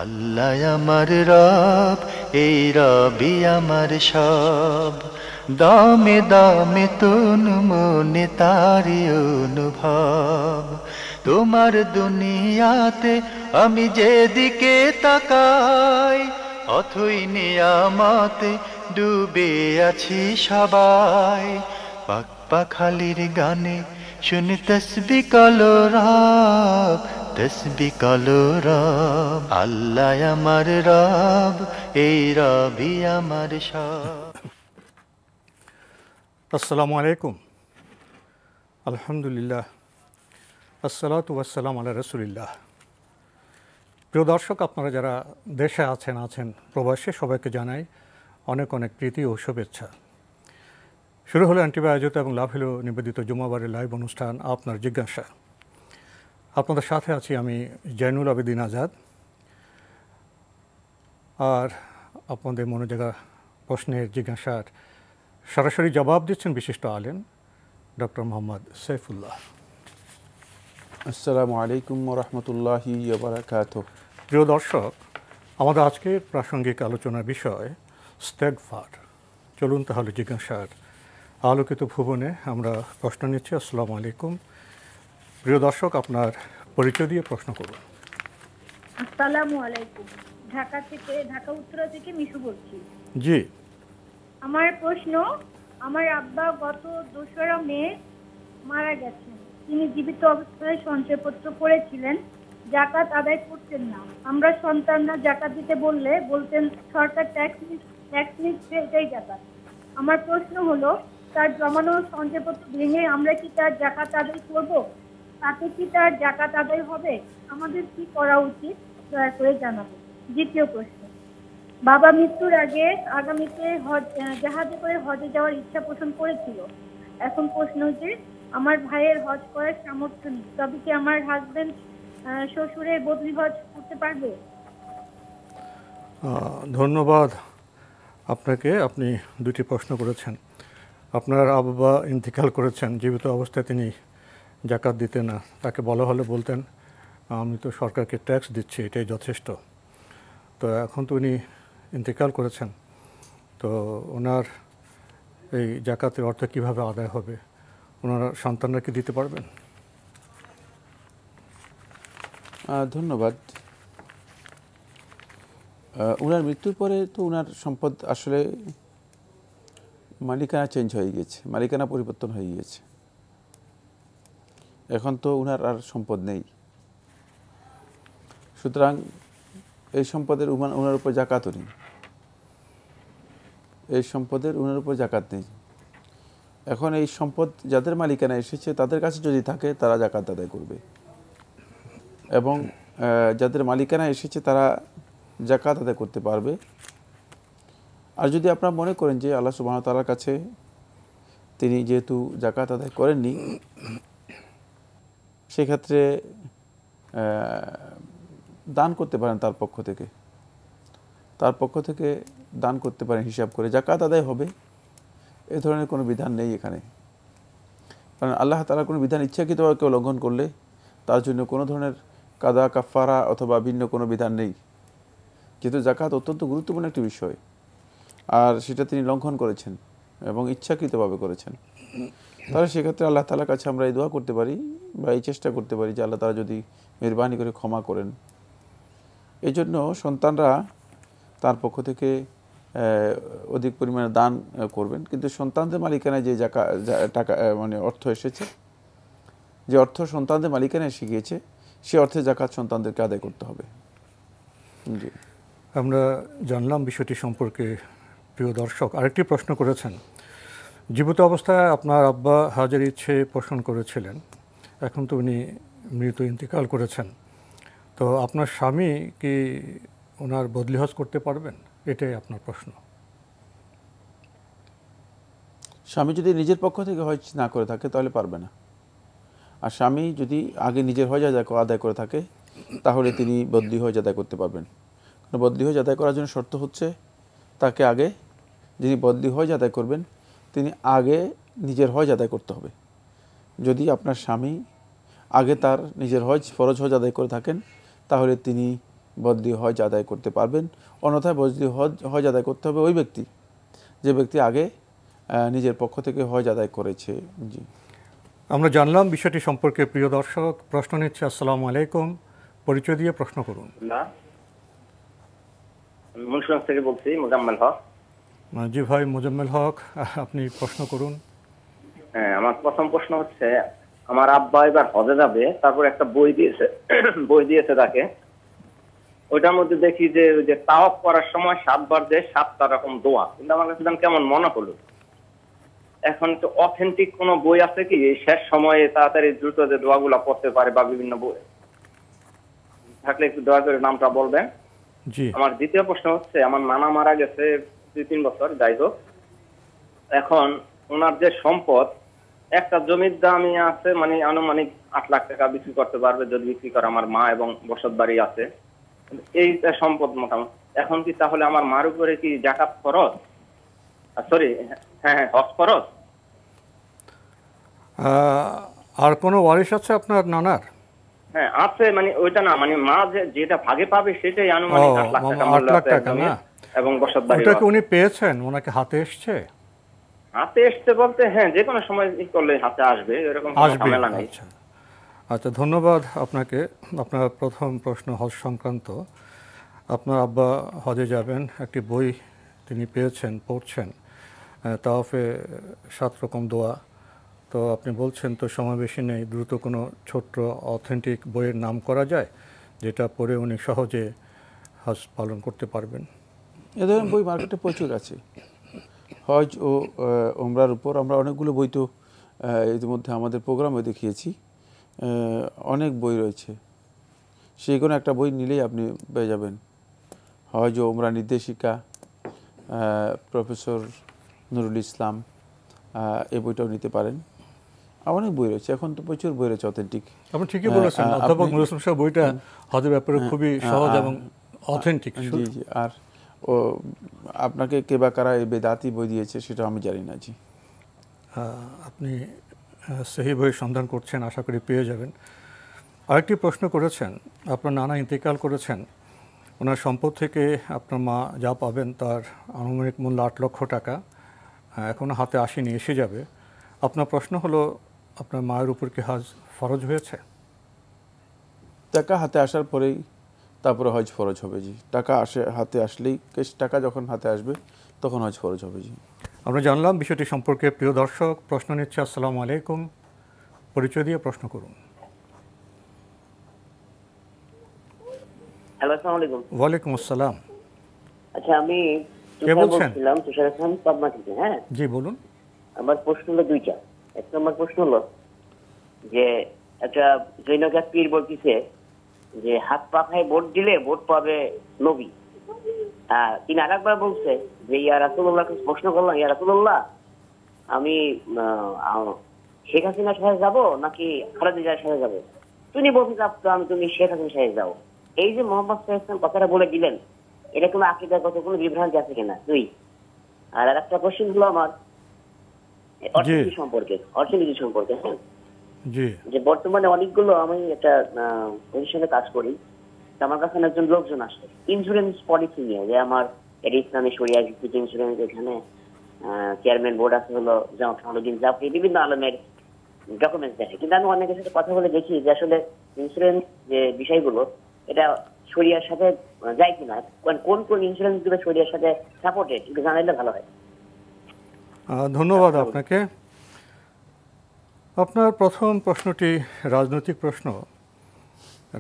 আল্লাহ আমার রব, এই রবি আমার সব। দামে দামে তুন মনে তারি অনুভব। তোমার দুনিয়াতে আমি যেদিকে তাকাই, অথই নিয়ামতে ডুবে আছি সবাই। পাক পাখালির গানে শুনি তসবি কলরব, তসবি কলরব। আল্লাহ আমার রব, এই রবি আমার সব। আসসালামু আলাইকুম। আলহামদুলিল্লাহ, আসসালাতু ওয়াসসালাম আলা রাসূলিল্লাহ। প্রিয় দর্শক, আপনারা যারা দেশে আছেন প্রবাসে, সবাইকে জানাই অনেক অনেক প্রীতি ও শুভেচ্ছা। শুরু হলো অ্যান্টিভা আয়োজিত এবং লাভ হলো নিবেদিত জুমাবারের লাইভ অনুষ্ঠান আপনার জিজ্ঞাসা। আপনাদের সাথে আছি আমি জয়নুল আবেদিন আজাদ। আর আপনাদের মনে জায়গা প্রশ্নের জিজ্ঞাসার সরাসরি জবাব দিচ্ছেন বিশিষ্ট আলেম ডক্টর মোহাম্মদ সাইফুল্লাহ। আসসালামু আলাইকুম ওয়া রাহমাতুল্লাহি ওয়া বারাকাতুহু। প্রিয় দর্শক, আমাদের আজকের প্রাসঙ্গিক আলোচনার বিষয় ইস্তেগফার। চলুন তাহলে জিজ্ঞাসার আলোকিত ভুবনে আমরা প্রশ্ন নিচ্ছি। আসসালামু আলাইকুম। প্রিয় দর্শক, আপনার পরিচয় দিয়ে প্রশ্ন করুন। আসসালামু আলাইকুম। ঢাকা উত্তরা থেকে মিশু বলছি। জি। আমার প্রশ্ন, আমার আব্বা গত 2রা মে মারা গেছেন। তিনি জীবিত অবস্থায় সঞ্চয়পত্র করেছিলেন, যাকাত আদায় করতেন না। আমরা সন্তানরা যাকাত দিতে বললে বলতেন সরকার ট্যাক্স নিচ্ছে, এটাই যাকাত। আমার প্রশ্ন হলো, তার জমানো সঞ্চয়পত্র ভেঙে আমরা কি তার যাকাত আদায় করব? তাতে কি তার যাকাত আদায় হবে? আমাদের কি করা উচিত, দয়া করে জানাবো। দ্বিতীয় প্রশ্ন, বাবা মৃত্যুর আগে আগামীতে জাহাজে করে হজে যাওয়ার ইচ্ছা পোষণ করেছিল। এখন প্রশ্ন যে, আমার ভাইয়ের হজ করার সামর্থ্য নেই, তবে কি আমার হাজবেন্ড শ্বশুরের বদলি হজ করতে পারবে? ধন্যবাদ আপনাকে। আপনি দুটি প্রশ্ন করেছেন। আপনার আব্বা ইন্তেকাল করেছেন, জীবিত অবস্থায় তিনি যাকাত দিতেন না। তাকে বলা হলে বলতেন আমি তো সরকারকে ট্যাক্স দিচ্ছি, এটাই যথেষ্ট। তো এখন তো উনি ইন্তেকাল করেছেন, তো ওনার এই যাকাতের অর্থ কীভাবে আদায় হবে? ওনারা সন্তানরা কি দিতে পারবেন? ধন্যবাদ। ওনার মৃত্যুর পরে তো ওনার সম্পদ আসলে মালিকানা চেঞ্জ হয়ে গিয়েছে, মালিকানা পরিবর্তন হয়ে গিয়েছে। এখন তো ওনার আর সম্পদ নেই, সুতরাং এই সম্পদের ওনার উপর যাকাতও নেই। এই সম্পদের ওনার উপর যাকাত নেই। এখন এই সম্পদ যাদের মালিকানা এসেছে তাদের কাছে যদি থাকে তারা যাকাত আদায় করবে, এবং যাদের মালিকানা এসেছে তারা যাকাত আদায় করতে পারবে। আর যদি আপনারা মনে করেন যে আল্লাহ সুবহানাহু ওয়া তাআলার কাছে তিনি যেহেতু যাকাত আদায় করেননি, সেক্ষেত্রে দান করতে পারেন তার পক্ষ থেকে দান করতে পারেন হিসাব করে। যাকাত আদায় হবে এ ধরনের কোনো বিধান নেই এখানে, কারণ আল্লাহ তাআলার কোনো বিধান ইচ্ছাকৃতভাবে কেউ লঙ্ঘন করলে তার জন্য কোনো ধরনের কাদা কাফারা অথবা ভিন্ন কোনো বিধান নেই। যেহেতু যাকাত অত্যন্ত গুরুত্বপূর্ণ একটি বিষয়, আর সেটা তিনি লঙ্ঘন করেছেন এবং ইচ্ছাকৃতভাবে করেছেন, তাহলে সেক্ষেত্রে আল্লাহ তাআলার কাছে আমরা এই দোয়া করতে পারি বা এই চেষ্টা করতে পারি যে আল্লাহ তাআলা যদি মেহেরবানি করে ক্ষমা করেন। এই জন্য সন্তানরা তার পক্ষ থেকে অধিক পরিমাণে দান করবেন, কিন্তু সন্তানদের মালিকানায় যে টাকা মানে অর্থ এসেছে, যে অর্থ সন্তানদের মালিকানায় এসে গিয়েছে, সে অর্থে যাকাত সন্তানদেরকে আদায় করতে হবে। জি, আমরা জানলাম বিষয়টি সম্পর্কে। প্রিয় দর্শক, আরেকটি প্রশ্ন করেছেন, জীবিত অবস্থায় আপনার আব্বা হজের ইচ্ছে পোষণ করেছিলেন, এখন তো উনি মৃত ইন্তেকাল করেছেন, তো আপনার স্বামী কি ওনার বদলি হজ করতে পারবেন? এটাই আপনার প্রশ্ন। স্বামী যদি নিজের পক্ষ থেকে হজ না করে থাকে তাহলে পারবে না। আর স্বামী যদি আগে নিজের হজ আদায় করে থাকে তাহলে তিনি বদলি হজ আদায় করতে পারবেন। কারণ বদলি হজ আদায় করার জন্য শর্ত হচ্ছে তাকে আগে, যিনি বদলি হজ আদায় করবেন তিনি আগে নিজের হজ আদায় করতে হবে। যদি আপনার স্বামী আগে তার নিজের হজ ফরজ হজ আদায় করে থাকেন তাহলে তিনি বদলি হজ আদায় করতে পারবেন। অন্যথায় বদলি হজ আদায় করতে হবে ওই ব্যক্তি যে ব্যক্তি আগে নিজের পক্ষ থেকে হজ আদায় করেছে। জি, আমরা জানলাম বিষয়টি সম্পর্কে। প্রিয় দর্শক, প্রশ্ন নিচ্ছে। আসসালামু আলাইকুম, পরিচয় দিয়ে প্রশ্ন করুন। মুন্সিগঞ্জ থেকে বলছি, মোজাম্মেল হক। জি ভাই মোজাম্মেল হক, আপনি প্রশ্ন করুন। হ্যাঁ, আমার প্রথম প্রশ্ন হচ্ছে, আমার আব্বা এবার হজে যাবে, তারপর একটা বই দিয়েছে তাকে। ওইটার মধ্যে দেখি যে তাওয়াফ করার সময় 7 বার যে 7টা রকম দোয়া, কিন্তু আমার কাছে কেমন মনে হলো। এখন তো অথেন্টিক কোন বই আছে কি এই শেষ সময়ে তাড়াতাড়ি দ্রুত যে দোয়াগুলো পড়তে পারে, বা বিভিন্ন বই থাকলে একটু দয়া করে নামটা বলবেন। জি। আমার দ্বিতীয় প্রশ্ন হচ্ছে, আমার নানা মারা গেছে 2-3 বছর, যাই হোক। এখন ওনার যে সম্পদ, একটা জমির দামই আছে মানে আনুমানিক 8 লাখ টাকা বিক্রি করতে পারবে যদি বিক্রি করে। আমার মা এবং বসত বাড়ি আছে, এই সম্পদ মোটামুটি। এখন কি তাহলে আমার মার উপরে কি যাকাত ফরজ? সরি, হ্যাঁ, হজ ফরজ? আর কোনো ওয়ারিশ আছে আপনার নানার? হ্যাঁ আছে, মানে ওইটা না, মানে মা যেটা ভাগে পাবে সেটাই আনুমানিক 8 লাখ টাকা মূল্য আছে এবং বসত বাড়ি। ওটা কি উনি পেয়েছেন? ওনাকে হাতে এসছে? হাতে এসছে বলতে হ্যাঁ, যে কোনো সময় করলে হাতে আসবে, এরকম কোনো ঝামেলা নেই। আচ্ছা, ধন্যবাদ আপনাকে। আপনার প্রথম প্রশ্ন হজ সংক্রান্ত। আপনার আব্বা হজে যাবেন, একটি বই তিনি পেয়েছেন, পড়ছেন, তাওয়াফে 7 রকম দোয়া। তো আপনি বলছেন তো সময় বেশি নেই, দ্রুত কোনো ছোট্ট অথেন্টিক বইয়ের নাম করা যায় যেটা পড়ে উনি সহজে হজ পালন করতে পারবেন? এ ধরনের বই মার্কেটে প্রচুর আছে। হজ ও ওমরার উপর আমরা অনেকগুলো বই তো ইতিমধ্যে আমাদের প্রোগ্রামে দেখিয়েছি। অনেক বই রয়েছে, সেই কোনো একটা বই নিলেই আপনি পেয়ে যাবেন। হজ ও ওমরা নির্দেশিকা, প্রফেসর নুরুল ইসলাম, এই বইটাও নিতে পারেন। অনেক বই রয়েছে, এখন তো প্রচুর বই রয়েছে অথেন্টিক। আপনি ঠিকই বলেছেন, অধ্যাপক নুরুল ইসলাম সাহেব বইটা হজের ব্যাপারে খুবই সহজ এবং অথেন্টিক। জি জি। আর ও আপনাকে কে বা কারা এই বেদাতি বই দিয়েছে সেটা আমি জানি না। জি, আপনি সেই বই সন্ধান করছেন, আশা করি পেয়ে যাবেন। আরেকটি প্রশ্ন করেছেন, আপনার নানা ইন্তেকাল করেছেন, ওনার সম্পদ থেকে আপনার মা যা পাবেন তার আনুমানিক মূল্য 8 লক্ষ টাকা, এখনও হাতে আসেনি, এসে যাবে। আপনার প্রশ্ন হলো, আপনার মায়ের উপর কি হজ ফরজ হয়েছে? টাকা হাতে আসার পরেই তারপরে হজ ফরজ হবে। জি, টাকা হাতে আসলেই, টাকা যখন হাতে আসবে তখন হজ ফরজ হবে। জি, আমরা জানলাম বিষয়টি সম্পর্কে। প্রিয় দর্শক, প্রশ্ন নিচ্ছে। আসসালামু আলাইকুম, পরিচয় দিয়ে প্রশ্ন করুন। হ্যালো, আসসালামু আলাইকুম। ওয়ালাইকুম আসসালাম। আচ্ছা, আমি কে বলছেন? তুষার হাসান, পাবনা থেকে। হ্যাঁ জি বলুন। আমার প্রশ্ন হলো 2টা। এক নম্বর প্রশ্ন হলো যে একটা জৈনক এক পীর বলতেছে যে হাত পা খায় ভোট দিলে ভোট পাবে নবী। তিনি আরেকবার বলছে যে ইয়া রাসূলুল্লাহর কাছে প্রশ্ন করলাম, ইয়া রাসূলুল্লাহ, আমি শেখ হাসিনার সাথে যাবো নাকি খালেদা জিয়ার সাথে যাবো? তিনি বলতে চাচ্ছ তুমি শেখ হাসিনার সাথে যাও। এই যে মোহাম্মদ সাল্লাল্লাহু আলাইহি ওয়াসাল্লাম কথাটা বলে দিলেন, এটা কোনো আকীদাগত কোনো বিভ্রান্তি আছে কিনা? 2। আর একটা প্রশ্ন হলো আমার অর্থনীতি সম্পর্কে। হ্যাঁ, যে বর্তমানে অনেকগুলো, আমি একটা পজিশনে কাজ করি, আমার কাছে একজন লোকজন আসে ইন্স্যুরেন্স পলিসি নিয়ে, যে আমার এটা ইসলামী শরিয়া ভিত্তিক ইন্স্যুরেন্স, এখানে চেয়ারম্যান বোর্ড আছে হলো জামাতুল জাফরি, বিভিন্ন আলমের ডকুমেন্টস দেখে। কিন্তু আমি অনেকের সাথে কথা বলে দেখি যে আসলে ইন্স্যুরেন্স যে বিষয়গুলো এটা শরিয়ার সাথে যায় কিনা, কোন কোন ইন্স্যুরেন্স গুলো শরিয়ার সাথে সাপোর্টেড, একটু জানাইলে ভালো হয়। ধন্যবাদ আপনাকে। আপনার প্রথম প্রশ্নটি রাজনৈতিক প্রশ্ন।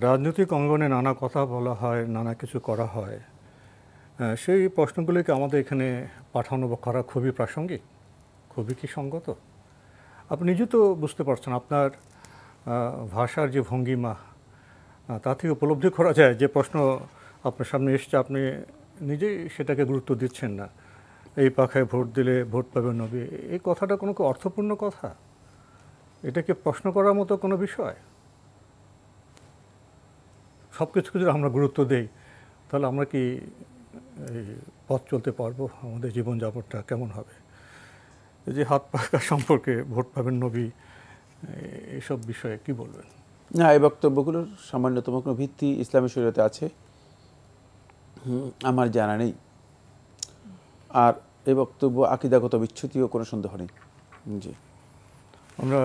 রাজনৈতিক অঙ্গনে নানা কথা বলা হয়, নানা কিছু করা হয়, সেই প্রশ্নগুলিকে আমাদের এখানে পাঠানো বা করা খুবই প্রাসঙ্গিক, খুবই কি সঙ্গত? আপনি নিজে তো বুঝতে পারছেন, আপনার ভাষার যে ভঙ্গিমা, তা থেকে উপলব্ধি করা যায় যে প্রশ্ন আপনার সামনে এসছে আপনি নিজেই সেটাকে গুরুত্ব দিচ্ছেন না। এই পাখায় ভোট দিলে ভোট পাবে নবী, এই কথাটা কোনো অর্থপূর্ণ কথা? এটাকে প্রশ্ন করার মতো কোনো বিষয়? সব কিছু যদি আমরা গুরুত্ব দেই তাহলে আমরা কি এই পথ চলতে পারবো? আমাদের জীবনযাপনটা কেমন হবে? এই যে হাত পাখা সম্পর্কে ভোট পাবেন নবী, এইসব বিষয়ে কি বলবেন? না, এই বক্তব্যগুলোর সামান্যতম কোনো ভিত্তি ইসলামী শরীয়তে আছে আমার জানা নেই। আর এই বক্তব্য আকীদাগত বিচ্যুতিও কোনো সন্দেহ নেই। জি, আমরা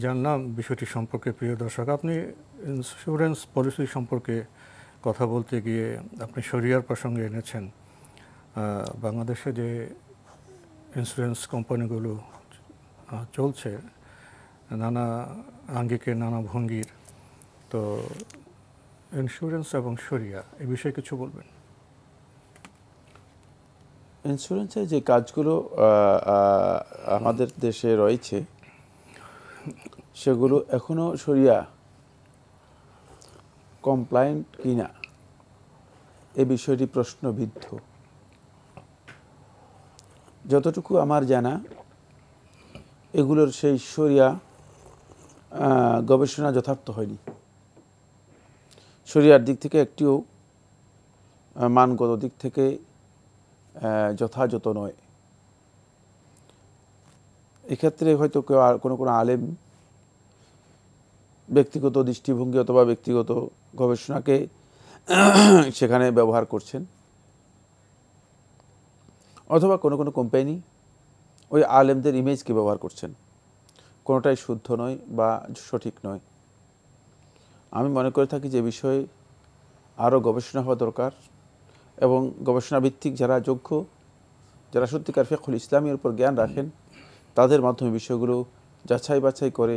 জানলাম বিষয়টি সম্পর্কে। প্রিয় দর্শক, আপনি ইন্স্যুরেন্স পলিসি সম্পর্কে কথা বলতে গিয়ে আপনি শরিয়ার প্রসঙ্গে এনেছেন। বাংলাদেশে যে ইন্স্যুরেন্স কোম্পানিগুলো চলছে নানা আঙ্গিকে, নানা ভঙ্গির, তো ইন্স্যুরেন্স এবং শরিয়া এই বিষয়ে কিছু বলবেন? ইন্স্যুরেন্সের যে কাজগুলো আমাদের দেশে রয়েছে সেগুলো এখনও শরিয়া কমপ্লায়েন্ট কিনা এ বিষয়টি প্রশ্নবিদ্ধ। যতটুকু আমার জানা এগুলোর সেই শরিয়া গবেষণা যথার্থ হয়নি। শরিয়ার দিক থেকে একটিও মানগত দিক থেকে যথাযথ নয়। এক্ষেত্রে হয়তো কেউ কোনো আলেম ব্যক্তিগত দৃষ্টিভঙ্গি অথবা ব্যক্তিগত গবেষণাকে সেখানে ব্যবহার করছেন, অথবা কোনো কোম্পানি ওই আলেমদের ইমেজকে ব্যবহার করছেন। কোনোটাই শুদ্ধ নয় বা সঠিক নয়। আমি মনে করে থাকি যে বিষয়ে আরও গবেষণা হওয়া দরকার এবং গবেষণা ভিত্তিক যারা যোগ্য, যারা সত্যিকার ফিকহুল ইসলামের উপর জ্ঞান রাখেন, তাদের মাধ্যমে বিষয়গুলো যাচাই বাছাই করে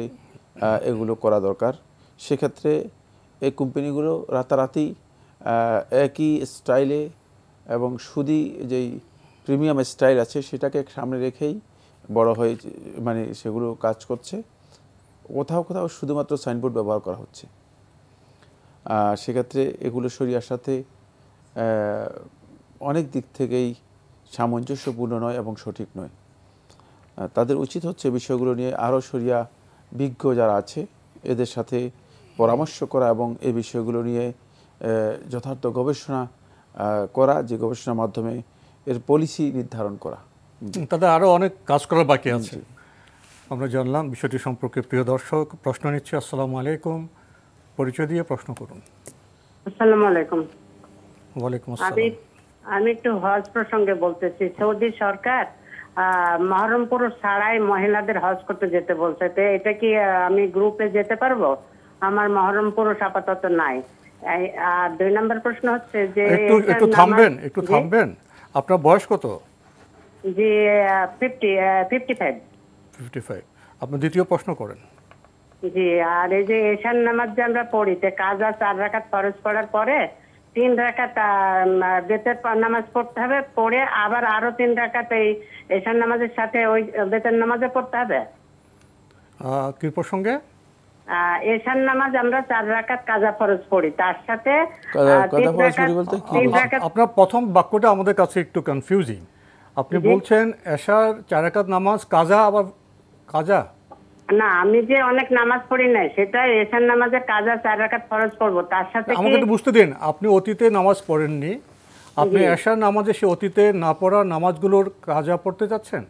এগুলো করা দরকার। সেক্ষেত্রে এই কোম্পানিগুলো রাতারাতি একই স্টাইলে এবং সুদি যেই প্রিমিয়াম স্টাইল আছে সেটাকে সামনে রেখেই বড় হয়ে মানে সেগুলো কাজ করছে। কোথাও কোথাও শুধুমাত্র সাইনবোর্ড ব্যবহার করা হচ্ছে। সেক্ষেত্রে এগুলো শরিয়ার সাথে অনেক দিক থেকেই সামঞ্জস্যপূর্ণ নয় এবং সঠিক নয়। তাদের উচিত হচ্ছে বিষয়গুলো নিয়ে আরও শরিয়া বিজ্ঞ যারা আছে এদের সাথে পরামর্শ করা এবং এই বিষয়গুলো নিয়ে যথার্থ গবেষণা করা, যে গবেষণার মাধ্যমে এর পলিসি নির্ধারণ করা। তাদের আরও অনেক কাজ করার বাকি আছে। আমরা জানলাম বিষয়টি সম্পর্কে। প্রিয় দর্শক, প্রশ্ন নিচ্ছি। আসসালামু আলাইকুম, পরিচয় দিয়ে প্রশ্ন করুন। আসসালামু আলাইকুম। ওয়ালাইকুম আসসালাম। আমি একটু হজ প্রসঙ্গে বলতেছি। সৌদি সরকার মহরম পুরুষ ছাড়াই মহিলাদের হজ করতে যেতে বলছে। তো এটা কি আমি গ্রুপে যেতে পারবো? আমার মহরম পুরুষ আপাতত নাই। আর 2 নম্বর প্রশ্ন হচ্ছে যে একটু থামবেন। আপনার বয়স কত? জি 55। আপনি দ্বিতীয় প্রশ্ন করেন। জি, আর এই যে এশার নামাজ যে আমরা পড়ি, কাজা 4 রাকাত ফরজ পড়ার পরে 3 রাকাত বেতের নামাজ পড়তে হবে, পড়ে আবার আরো 3 রাকাত এই এশার নামাজের সাথে ওই বেতের নামাজে পড়তে হবে। কি প্রসঙ্গে? এশার নামাজ আমরা 4 রাকাত কাজা ফরজ পড়ি, তার সাথে আপনার প্রথম বাক্যটা আমাদের কাছে একটু কনফিউজিং। আপনি বলছেন এশার 4 রাকাত নামাজ কাজা, আবার কাজা না, আমি যে অনেক নামাজ পড়ি নাই, সেটা এশার নামাজে কাজা 4 রাকাত ফরজ পড়ব, তার সাথে আমাকে একটু বুঝতে দিন। আপনি অতীতে নামাজ পড়েননি, আপনি এশার নামাজে সে অতীতে না পড়া নামাজগুলোর কাজা পড়তে যাচ্ছেন?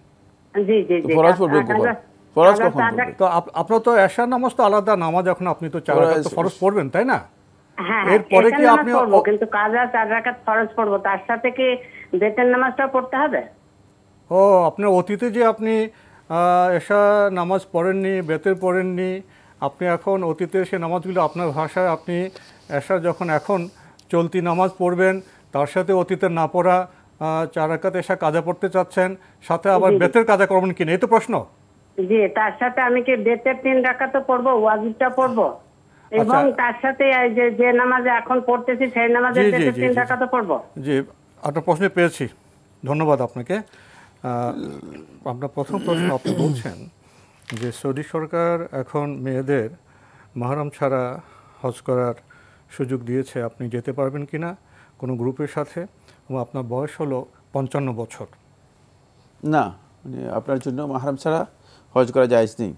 জি জি জি। তো আপনার তো এশার নামাজ তো আলাদা নামাজ, এখন আপনি তো 4 রাকাত ফরজ পড়বেন, তাই না? হ্যাঁ, এরপরে কি আপনি কিন্তু কাজা 4 রাকাত ফরজ পড়ব, তার সাথে কি বেতের নামাজটাও পড়তে হবে? ও, আপনার অতীতে যে আপনি এশা নামাজ পড়েননি, বেতের পড়েননি, আপনি এখন অতীতে সে নামাজগুলো আপনার ভাষায় আপনি এশা যখন এখন চলতি নামাজ পড়বেন, তার সাথে অতীতের না পড়া 4 রাকাত এশা কাজা পড়তে চাচ্ছেন, সাথে আবার বেতের কাজা করবেন কিনা, এই তো প্রশ্ন? জি, তার সাথে আমি কি বেতের 3 রাকাতও পড়বো, ওয়াজিবটা পড়বো, এবং তার সাথে যে নামাজে এখন পড়তেছি সেই নামাজে বেতের 3 রাকাতও পড়বো। জি, আপনার প্রশ্ন পেয়েছি, ধন্যবাদ আপনাকে। আপনার প্রথম প্রশ্ন, আপনি বলছেন যে সৌদি সরকার এখন মেয়েদের মাহরম ছাড়া হজ করার সুযোগ দিয়েছে, আপনি যেতে পারবেন কিনা কোনো গ্রুপের সাথে, এবং আপনার বয়স হলো 55 বছর। না, আপনার জন্য মাহরম ছাড়া হজ করা জায়েজ নেই।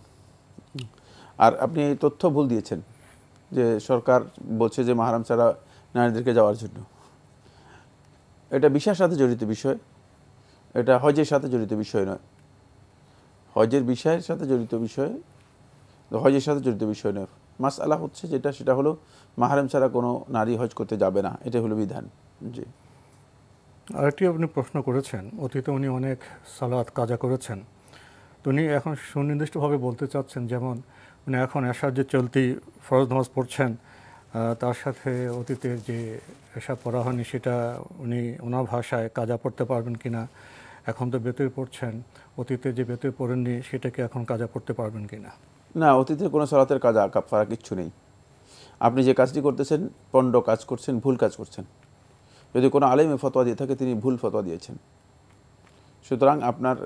আর আপনি এই তথ্য ভুল দিয়েছেন যে সরকার বলছে যে মাহরম ছাড়া নারীদেরকে যাওয়ার জন্য। এটা ভিসার সাথে জড়িত বিষয়, এটা হজের সাথে জড়িত বিষয় নয়। হজের বিষয়ের সাথে জড়িত বিষয়, হজের সাথে জড়িত বিষয় নয়। মাসআলা হচ্ছে যেটা, সেটা হলো মাহরম ছাড়া কোনো নারী হজ করতে যাবে না, এটা হলো বিধান। জি, আরেকটি আপনি প্রশ্ন করেছেন, অতীতে উনি অনেক সালাত কাজা করেছেন, তো উনি এখন সুনির্দিষ্টভাবে বলতে চাচ্ছেন, যেমন উনি এখন এশার যে চলতি ফরজ নামাজ পড়ছেন, তার সাথে অতীতের যে এশা পড়া হয়নি সেটা উনি ওনার ভাষায় কাজা পড়তে পারবেন কিনা, এখন তো বেতই পড়ছেন, অতীতে যে বেতই পড়েননি সেটাকে এখন কাজা পড়তে পারবেন কিনা? না, অতীতের কোনো সালাতের কাজা কাফারা কিচ্ছু নেই। আপনি যে কাজটি করতেছেন পণ্ড কাজ করছেন, ভুল কাজ করছেন। যদি কোনো আলেমে ফতোয়া দিয়ে থাকে তিনি ভুল ফতোয়া দিয়েছেন। সুতরাং আপনার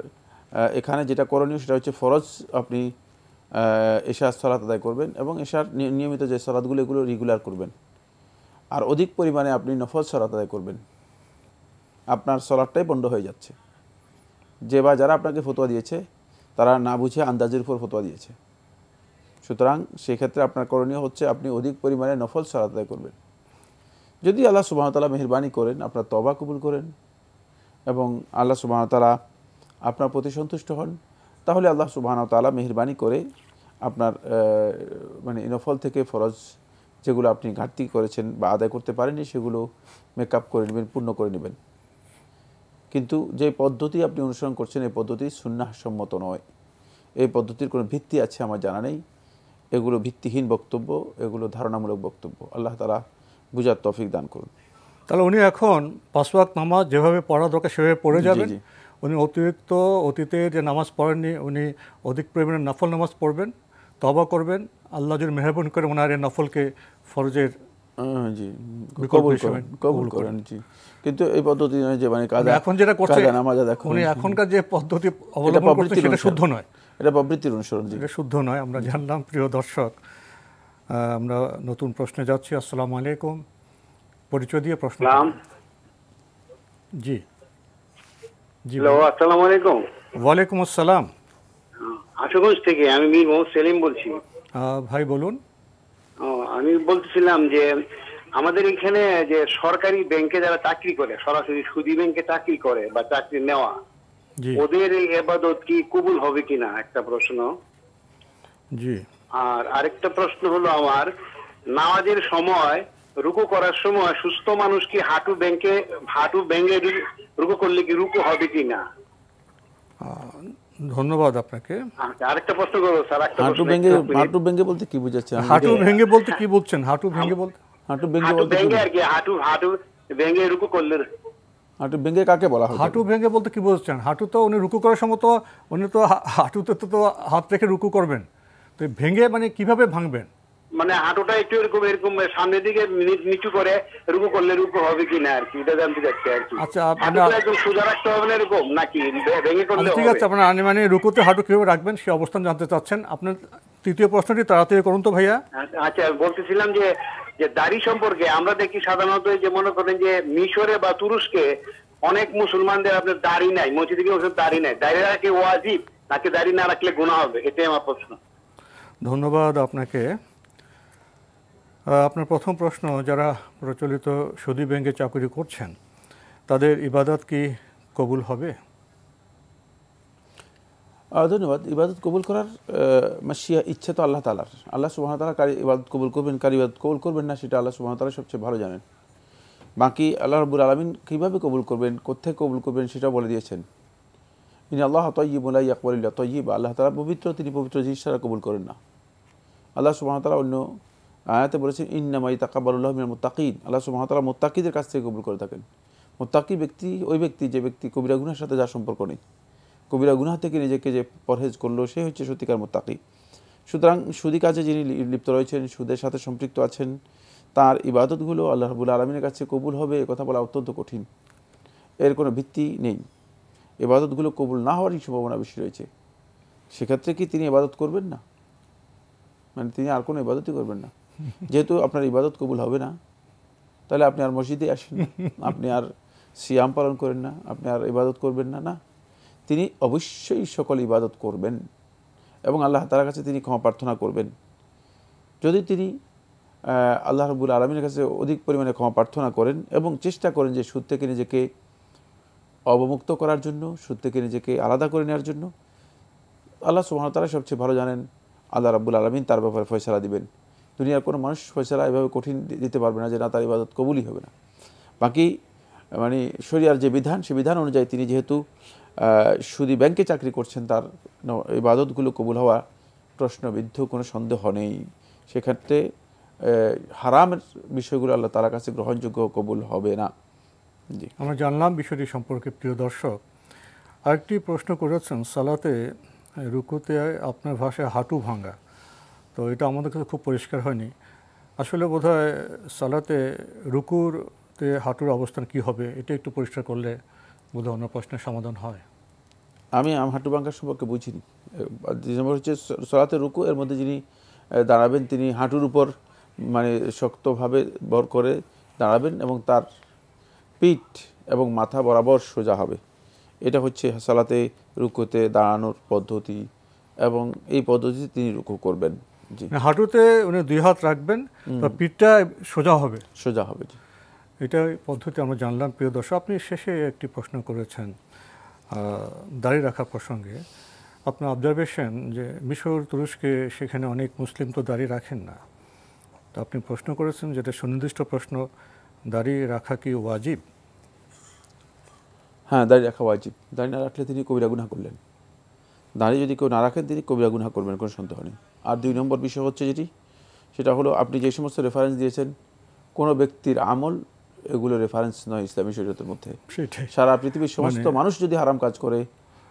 এখানে যেটা করণীয় সেটা হচ্ছে ফরজ আপনি এশার সালাত আদায় করবেন এবং এশার নিয়মিত যে সালাতগুলো এগুলো রেগুলার করবেন, আর অধিক পরিমাণে আপনি নফল সালাত আদায় করবেন। আপনার সালাতটাই বন্ধ হয়ে যাচ্ছে। যে বা যারা আপনাকে ফতোয়া দিয়েছে তারা না বুঝে আন্দাজের উপর ফতোয়া দিয়েছে। সুতরাং সেক্ষেত্রে আপনার করণীয় হচ্ছে আপনি অধিক পরিমাণে নফল সালাত আদায় করবেন। যদি আল্লাহ সুবহানাহু ওয়া তাআলা মেহেরবানি করেন, আপনার তওবা কবুল করেন এবং আল্লাহ সুবহানাহু ওয়া তাআলা আপনার প্রতি সন্তুষ্ট হন, তাহলে আল্লাহ সুবহানাহু ওয়া তাআলা মেহেরবানি করে আপনার মানে নফল থেকে ফরজ যেগুলো আপনি ঘাটতি করেছেন বা আদায় করতে পারেননি সেগুলো মেকআপ করে নেবেন, পূর্ণ করে নেবেন। কিন্তু যে পদ্ধতি আপনি অনুসরণ করছেন এই পদ্ধতি সুন্নাহ সম্মত নয়। এই পদ্ধতির কোনো ভিত্তি আছে আমার জানা নেই। এগুলো ভিত্তিহীন বক্তব্য, এগুলো ধারণামূলক বক্তব্য। আল্লাহ তাআলা বুঝার তৌফিক দান করুন। তাহলে উনি এখন 5 ওয়াক্ত নামাজ যেভাবে পড়া দরকার সেভাবে পড়ে যাবেন। উনি অতীতে যে নামাজ পড়েননি উনি অধিক পরিমাণে নফল নামাজ পড়বেন, তওবা করবেন, আল্লাহ যদি মেহরবানি করে ওনার এই নফলকে ফরজের জি কবুল করেন। জি, কিন্তু এই পদ্ধতি নয় যে মানে কাজা এখন যেটা করছে নামাজ আদায় উনি এখনকার যে পদ্ধতি অবলম্বন করছেন সেটা শুদ্ধ নয়, এটা প্রবৃত্তির অনুসরণ। জি, এটা শুদ্ধ নয়। আমরা জানলাম। প্রিয় দর্শক, আমরা নতুন প্রশ্নে যাচ্ছি। আসসালামু আলাইকুম, পরিচয় দিয়ে প্রশ্ন। জি জি, হ্যালো, আসসালামু আলাইকুম। ওয়ালাইকুম আসসালাম। আশুগঞ্জ থেকে আমি মীর মোহাম্মদ সেলিম বলছি। ভাই বলুন। আমি বলতেছিলাম যে আমাদের এখানে যে সরকারি ব্যাংকে যারা চাকরি করে, সরাসরি সুদী ব্যাংকে চাকরি করে বা চাকরি নেওয়া, ওদের এই ইবাদত কি কবুল হবে কিনা একটা প্রশ্ন। জি। আর আরেকটা প্রশ্ন হলো আমার, নামাজের সময় রুকু করার সময় সুস্থ মানুষ কি হাঁটু ভেঙে রুকু করলে কি রুকু হবে কিনা? ধন্যবাদ আপনাকে। আরেকটা প্রশ্ন করবো স্যার। হাঁটু ভেঙে বলতে কি বুঝাচ্ছেন? হাঁটু ভেঙে বলতে কি বুঝছেন? হাঁটু ভেঙে বলতে হাঁটু ভেঙে আর কি, হাঁটু ভেঙে রুকু করলে। হাঁটু ভেঙে কাকে বলা হয়? হাঁটু ভেঙে বলতে কি বুঝছেন? হাঁটু তো উনি রুকু করার সময় তো উনি তো হাঁটুতে তো হাত রেখে রুকু করবেন, তো ভেঙে মানে কিভাবে ভাঙবেন? মানে হাঁটুটা একটু এরকম সামনের দিকে নিচু করে রুকু করলে রুকু হবে কিনা আর কি, এটা জানতে চাচ্ছি আর কি। আচ্ছা, একদম সোজা রাখতে হবে না এরকম নাকি ভেঙে করলে? ঠিক আছে, আপনার মানে রুকুতে হাঁটু কিভাবে রাখবেন সেই অবস্থান জানতে চাচ্ছেন। আপনার তৃতীয় প্রশ্নটি তাড়াতাড়ি করুন তো ভাইয়া। আচ্ছা, বলতেছিলাম যে দাড়ি সম্পর্কে আমরা দেখি সাধারণত যে মনে করেন যে মিশরে বা তুরস্কে অনেক মুসলমানদের আপনার দাড়ি নাই, মসজিদে গিয়ে দাড়ি নাই। দাড়ি রাখা কি ওয়াজিব নাকি দাড়ি না রাখলে গুনাহ হবে? এটাই আমার প্রশ্ন। ধন্যবাদ আপনাকে। আপনার প্রথম প্রশ্ন, যারা প্রচলিত সুদী ব্যাংকে চাকরি করছেন তাদের ইবাদত কি কবুল হবে? ধন্যবাদ। ইবাদত কবুল করার মাশিয়া ইচ্ছা তো আল্লাহ তাআলার। আল্লাহ সুবহানাহু ওয়া তাআলা কার ইবাদত কবুল করবেন, কার ইবাদত কবুল করবেন না সেটা আল্লাহ সুবহানাহু ওয়া তাআলা সবচেয়ে ভালো জানেন। বাকি আল্লাহ রাব্বুল আলামিন কীভাবে কবুল করবেন, কোথায় কবুল করবেন সেটাও বলে দিয়েছেন। ইন্নাল্লাহ তাইয়্যিবুন লা ইয়াকবালু ইল্লা তাইয়্যিবা। আল্লাহ তাআলা পবিত্র, তিনি পবিত্র জিনিস ছাড়া কবুল করেন না। আল্লাহ সুবহানাহু ওয়া তাআলা অন্য আয়াতে বলেছেন ইন্নামা ইয়াতাকাব্বালুল্লাহু মিনাল মুত্তাকিন। আল্লাহ সুবহানাহু ওয়া তাআলা মুত্তাকিদের কাছ থেকে কবুল করে থাকেন। মুত্তাকি ব্যক্তি ওই ব্যক্তি যে ব্যক্তি কবিরা গুনাহের সাথে যার সম্পর্ক নেই, কবিরা গুনাহ থেকে নিজেকে যে পরহেজ করলো সে হচ্ছে সত্যিকার মুত্তাকি। সুতরাং সুদী কাজে যিনি লিপ্ত রয়েছেন, সুদের সাথে সম্পৃক্ত আছেন, তার ইবাদতগুলো আল্লাহ রাব্বুল আলামিনের কাছে কবুল হবে এ কথা বলা অত্যন্ত কঠিন। এর কোনো ভিত্তি নেই। ইবাদতগুলো কবুল না হওয়ারই সম্ভাবনা বেশি রয়েছে। সেক্ষেত্রে কি তিনি ইবাদত করবেন না? মানে তিনি আর কোনো ইবাদতই করবেন না। যেহেতু আপনার ইবাদত কবুল হবে না, তাহলে আপনি আর মসজিদে আসেন, আপনি আর সিয়াম পালন করেন না, আপনি আর ইবাদত করবেন না। না, তিনি অবশ্যই সকল ইবাদত করবেন এবং আল্লাহ তাআলার কাছে তিনি ক্ষমা প্রার্থনা করবেন। যদি তিনি আল্লাহ রাব্বুল আলামিনের কাছে অধিক পরিমাণে ক্ষমা প্রার্থনা করেন এবং চেষ্টা করেন যে সুদ থেকে নিজেকে অবমুক্ত করার জন্য, সুদ থেকে নিজেকে আলাদা করে নেওয়ার জন্য, আল্লাহ সুবহানাহু ওয়া তাআলা সবচেয়ে ভালো জানেন। আল্লাহ রাব্বুল আলামিন তার ব্যাপারে ফয়সালা দিবেন। দুনিয়ার কোনো মানুষ ফয়সালা এভাবে কঠিন দিতে পারবে না যে না তার ইবাদত কবুলই হবে না। বাকি মানে শরিয়ার যে বিধান, সে বিধান অনুযায়ী তিনি যেহেতু সুদী ব্যাংকে চাকরি করছেন, তার ইবাদতগুলো কবুল হওয়া প্রশ্নবিদ্ধ, কোনো সন্দেহ নেই। সেক্ষেত্রে হারামের বিষয়গুলো আল্লাহ তাআলার কাছে গ্রহণযোগ্য, কবুল হবে না। জি, আমরা জানলাম বিষয়টি সম্পর্কে। প্রিয় দর্শক, আরেকটি প্রশ্ন করেছেন, সালাতে রুকুতে আপনার ভাষায় হাঁটু ভাঙা, তো এটা আমাদের কাছে খুব পরিষ্কার হয়নি। আসলে বোধহয় সালাতে রুকুতে হাঁটুর অবস্থান কি হবে, এটা একটু পরিষ্কার করলে বোধহয় অন্য প্রশ্নের সমাধান হয়। আমি হাঁটু ভাঙার সম্পর্কে বুঝিনি। হচ্ছে সালাতে রুকু, এর মধ্যে যিনি দাঁড়াবেন তিনি হাঁটুর উপর মানে শক্তভাবে ভর করে দাঁড়াবেন এবং তার পিঠ এবং মাথা বরাবর সোজা হবে। এটা হচ্ছে সালাতে রুকুতে দাঁড়ানোর পদ্ধতি, এবং এই পদ্ধতিতে তিনি রুকু করবেন। জি, হাঁটুতে উনি 2 হাত রাখবেন, তো পিঠটা সোজা হবে। সোজা হবে, জি। এটা পদ্ধতি আমরা জানলাম। প্রিয় দর্শক, আপনি শেষে একটি প্রশ্ন করেছেন দাড়ি রাখার প্রসঙ্গে। আপনার অবজারভেশন যে মিশর, তুরস্কে, সেখানে অনেক মুসলিম তো দাড়ি রাখেন না, তো আপনি প্রশ্ন করেছেন যেটা সুনির্দিষ্ট প্রশ্ন, দাড়ি রাখা কি ওয়াজিব? হ্যাঁ, দাড়ি রাখা ওয়াজিব। দাড়ি না রাখলে তিনি কবিরা গুনাহ করলেন। দাড়ি যদি কেউ না রাখেন তিনি কবিরা গুনাহ করবেন, কোনো সন্দেহ নেই। আর 2 নম্বর বিষয় হচ্ছে যেটি, সেটা হলো আপনি যে সমস্ত রেফারেন্স দিয়েছেন, কোনো ব্যক্তির আমল, এগুলো রেফারেন্স নয় ইসলামী শরীয়তের মধ্যে। সারা পৃথিবীর সমস্ত মানুষ যদি হারাম কাজ করে,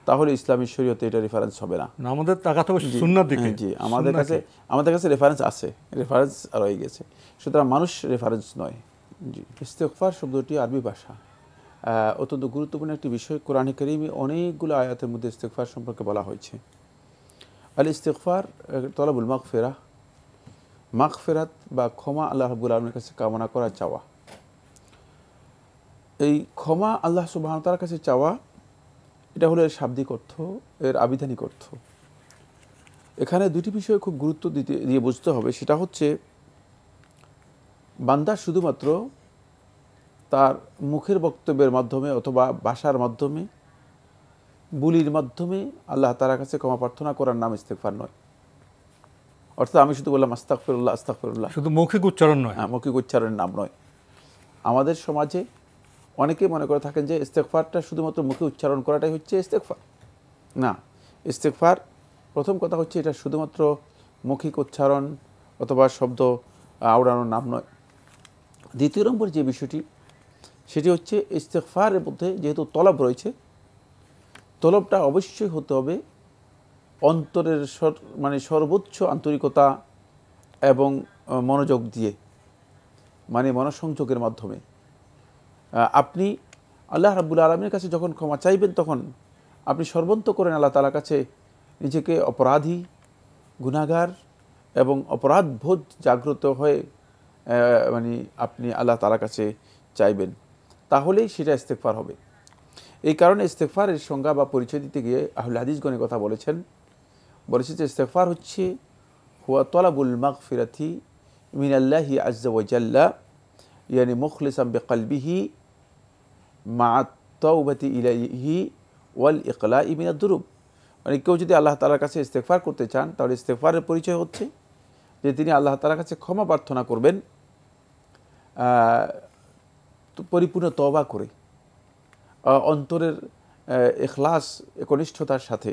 তাহলে ইসলামী শরীয়তে এটা রেফারেন্স হবে না। আমাদের তাকাতে হবে সুন্নাহর দিকে। জি, আমাদের কাছে রেফারেন্স আছে, রেফারেন্স রয়ে গেছে, সুতরাং মানুষ রেফারেন্স নয়। জি, ইস্তেগফার শব্দটি আরবি ভাষা, অত্যন্ত গুরুত্বপূর্ণ একটি বিষয়। কোরআনে কারীমে অনেকগুলো আয়াতের মধ্যে ইস্তেগফার সম্পর্কে বলা হয়েছে। আল ইস্তেগফার তলাবুল মাগফিরাহ, মাগফিরাত বা ক্ষমা আল্লাহ রাব্বুল আলামিনের কাছে কামনা করা, চাওয়া। এই ক্ষমা আল্লাহ সুবহানাহু ওয়া তাআলার কাছে চাওয়া, এটা হলো এর শাব্দিক অর্থ, এর আবিধানিক অর্থ। এখানে 2টি বিষয় খুব গুরুত্ব দিয়ে বুঝতে হবে। সেটা হচ্ছে বান্দা শুধুমাত্র তার মুখের বক্তব্যের মাধ্যমে অথবা ভাষার মাধ্যমে, বুলির মাধ্যমে আল্লাহ তাআলার কাছে ক্ষমা প্রার্থনা করার নাম ইস্তেগফার নয়। অর্থাৎ আমি শুধু বললাম আস্তাগফিরুল্লাহ আস্তাগফিরুল্লাহ, শুধু মৌখিক উচ্চারণ নয়, মৌখিক উচ্চারণের নাম নয়। আমাদের সমাজে অনেকে মনে করে থাকেন যে ইস্তেগফারটা শুধুমাত্র মুখে উচ্চারণ করাটাই হচ্ছে ইস্তেগফার। না, ইস্তেগফার প্রথম কথা হচ্ছে এটা শুধুমাত্র মৌখিক উচ্চারণ অথবা শব্দ আওড়ানোর নাম নয়। দ্বিতীয় নম্বর যে বিষয়টি, সেটি হচ্ছে ইস্তেগফারের মধ্যে যেহেতু তলব রয়েছে, তলবটা অবশ্যই হতে হবে অন্তরের মানে সর্বোচ্চ আন্তরিকতা এবং মনোযোগ দিয়ে, মানে মনঃসংযোগের মাধ্যমে। আপনি আল্লাহ রাব্বুল আলামিনের কাছে যখন ক্ষমা চাইবেন, তখন আপনি সর্বন্ত করেন আল্লাহ তাআলার কাছে নিজেকে অপরাধী, গুনাহগার এবং অপরাধ বোধ জাগ্রত হয়ে মানে আপনি আল্লাহ তাআলার কাছে চাইবেন, তাহলেই সেটা ইস্তেগফার হবে। এই কারণে ইস্তেগফারের সংজ্ঞা বা পরিচয় দিতে গিয়ে আহলে হাদিসগণের কথা বলেছে যে ইস্তেগফার হচ্ছে হুয়া তলাবুল মাগফিরাতি মিনাল্লাহি আযজা ওয়া জাল্লা, ইয়ানি মুখলিসাম বিকলবিহি মা তাওবাতি ইলাইহি ওয়াল ইকলাই মিনাদ দুরুব। মানে কেউ যদি আল্লাহ তাআলার কাছে ইস্তেগফার করতে চান, তাহলে ইস্তেগফারের পরিচয় হচ্ছে যে তিনি আল্লাহ তাআলার কাছে ক্ষমা প্রার্থনা করবেন পরিপূর্ণ তওবা করে, অন্তরের ইখলাস, একনিষ্ঠতার সাথে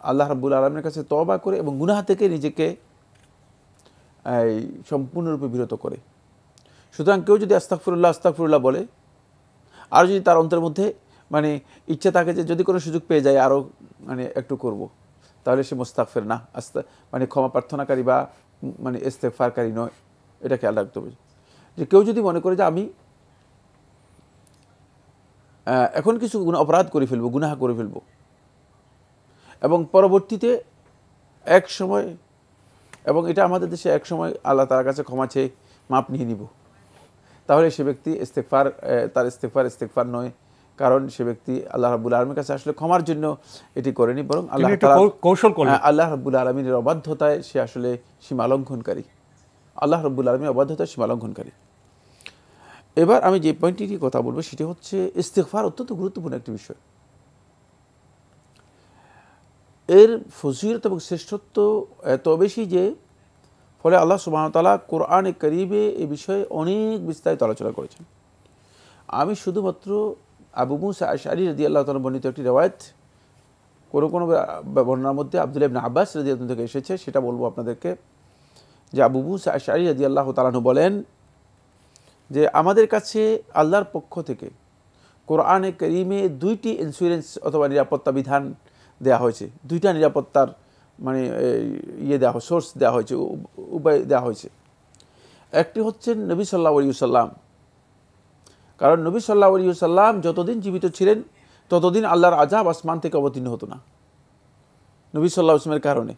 আল্লাহ রাব্বুল আলামিনের কাছে তওবা করে এবং গুনাহ থেকে নিজেকে সম্পূর্ণরূপে বিরত করে। সুতরাং কেউ যদি আস্তাগফিরুল্লাহ আস্তাগফিরুল্লাহ বলে, আর যদি তার অন্তরের মধ্যে মানে ইচ্ছা থাকে যে যদি কোনো সুযোগ পেয়ে যায় আরও মানে একটু করব, তাহলে সে মুস্তাগফির না, মানে ক্ষমা প্রার্থনাকারী বা মানে ইস্তেগফারকারী নয়। এটা খেয়াল রাখতে হবে যে কেউ যদি মনে করে যে আমি এখন কিছু অপরাধ করে ফেলবো, গুনাহ করে ফেলবো, এবং পরবর্তীতে এক সময়, এবং এটা আমাদের দেশে এক সময় আল্লাহ তাআলার কাছে ক্ষমা চেয়ে মাপ নিয়ে নিব, তাহলে সে ব্যক্তি ইস্তেগফার, তার ইস্তেগফার নয়। কারণ সে ব্যক্তি আল্লাহ রাব্বুল আলামিনের কাছে আসলে ক্ষমার জন্য এটি করেনি, বরং আল্লাহ রাব্বুল আলামিনের অবাধ্যতায় সে আসলে সীমা লঙ্ঘনকারী। আল্লাহ রাব্বুল আলামিনের অবাধ্যতায় সীমা লঙ্ঘনকারী। এবার আমি যে পয়েন্টটি কথা বলবো সেটি হচ্ছে ইস্তেগফার অত্যন্ত গুরুত্বপূর্ণ একটি বিষয়। এর ফজিলত এবং শ্রেষ্ঠত্ব এত বেশি যে ফলে আল্লাহ সুবহানাহু ওয়া তাআলা কোরআনে কারীমে এই বিষয়ে অনেক বিস্তারিত আলোচনা করেছেন। আমি শুধুমাত্র আবু মুসা আশআরী রাদিয়াল্লাহু তাআলা বর্ণিত একটি রিওয়ায়াত কোনো বর্ণনার মধ্যে আব্দুল্লাহ ইবনে আব্বাস রাদিয়াল্লাহু তাআলা থেকে এসেছে, সেটা বলবো আপনাদেরকে। যে আবু মুসা আশআরী রাদিয়াল্লাহু তাআলা বলেন যে আমাদের কাছে আল্লাহর পক্ষ থেকে কোরআনে কারীমে 2টি ইন্স্যুরেন্স অথবা নিরাপত্তা বিধান দেওয়া হয়েছে, 2টা নিরাপত্তার মানে দেওয়া হয়, সোর্স দেওয়া হয়েছে, উপায় দেওয়া হয়েছে। একটি হচ্ছে নবী সাল্লাল্লাহু আলাইহি ওয়াসাল্লাম, কারণ নবী সাল্লাল্লাহু আলাইহি ওয়াসাল্লাম যতদিন জীবিত ছিলেন ততদিন আল্লাহর আযাব আসমান থেকে অবতীর্ণ হতো না নবী সাল্লাল্লাহু আলাইহি ওয়াসাল্লামের কারণে।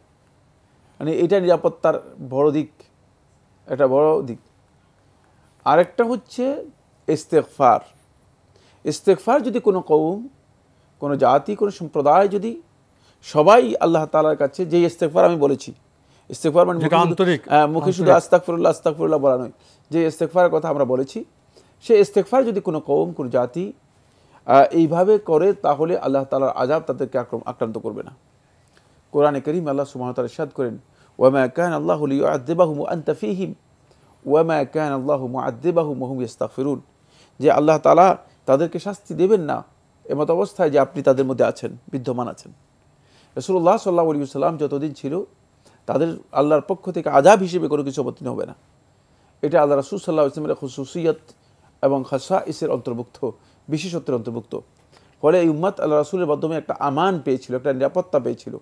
মানে এটা নিরাপত্তার বড় দিক, একটা বড় দিক। আরেকটা হচ্ছে ইস্তেগফার। ইস্তেগফার যদি কোনো কওম, কোনো জাতি, কোনো সম্প্রদায় যদি সবাই আল্লাহ তাআলার কাছে, যে ইস্তেগফার আমি বলেছি, ইস্তেগফার মানে মুখে শুধু আস্তাগফিরুল্লাহ আস্তাগফিরুল্লাহ বলা নয়, যে ইস্তেগফারের কথা আমরা বলেছি, সেই ইস্তেগফার যদি কোনো কওম, কোনো জাতি এইভাবে করে, তাহলে আল্লাহ তাআলার আযাব তাদেরকে আক্রান্ত করবে না। কোরআনে কারীম আল্লাহ সুবহানাহু ওয়া তাআলা ইরশাদ করেন, ওয়ামা কানা আল্লাহু লিয়ুআযযিবাহুম ওয়া আনতা ফীহিম ওয়ামা কানা আল্লাহু মুআযযিবাহুম ওয়া হুম ইস্তাগফিরুন, যে আল্লাহ তাআলা তাদেরকে শাস্তি দেবেন না এমত অবস্থায় যে আপনি তাদের মধ্যে আছেন, বিদ্যমান আছেন। রাসূলুল্লাহ সাল্লাল্লাহু আলাইহি ওয়াসাল্লাম যতদিন ছিল তাদের আল্লাহর পক্ষ থেকে আযাব হিসেবে কোনো কিছু অবতীর্ণ হবে না। এটা আল্লাহ রাসূল সাল্লাল্লাহু আলাইহি ওয়াসাল্লামের খুসুসিয়ত এবং খাসাইসের অন্তর্ভুক্ত, বিশেষত্বের অন্তর্ভুক্ত। ফলে এই উম্মত আল্লাহ রাসূলের মাধ্যমে একটা আমান পেয়েছিল, একটা নিরাপত্তা পেয়েছিল,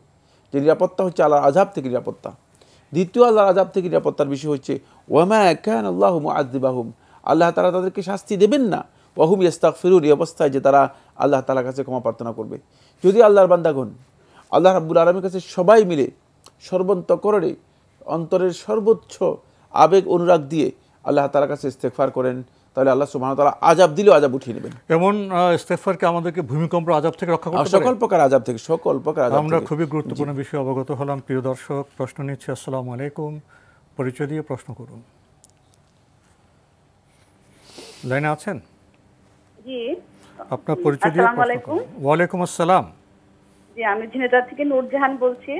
যে নিরাপত্তা হচ্ছে আল্লাহর আযাব থেকে নিরাপত্তা। দ্বিতীয় আল্লাহর আযাব থেকে নিরাপত্তার বিষয় হচ্ছে ওয়ামা কানা আল্লাহু মুআযযিবাহুম, আল্লাহ তাআলা তাদেরকে শাস্তি দেবেন না, ওয়া হুম ইস্তাগফিরুন, এই অবস্থায় যে তারা আল্লাহ তাআলার কাছে ক্ষমা প্রার্থনা করবে। যদি আল্লাহর বান্দাগণ আল্লাহ রাব্বুল আলামিনের কাছে সবাই মিলে সর্বান্তঃকরণে অন্তরের সর্বোচ্চ আবেগ অনুরাগ দিয়ে আল্লাহ তাআলার কাছে ইস্তেগফার করেন, তাহলে আল্লাহ সুবহানাহু ওয়া তাআলা আযাব দিলেও আযাব উঠিয়ে নেবেন। এমন ইস্তেগফারকে আমাদেরকে ভূমিকম্পের আযাব থেকে রক্ষা করতে পারে, সকল প্রকার আযাব থেকে, সকল প্রকার আযাব থেকে। আমরা খুবই গুরুত্বপূর্ণ বিষয়ে অবগত হলাম। প্রিয় দর্শক, প্রশ্ন নিচ্ছে। আসসালামু আলাইকুম, পরিচয় দিয়ে প্রশ্ন করুন। লাইনে আছেন? জি, আপনার পরিচয় দিয়ে প্রশ্ন করুন। ওয়ালাইকুম আসসালাম। জি, আমি ঝিনাইদহ থেকে নূরজাহান বলছি।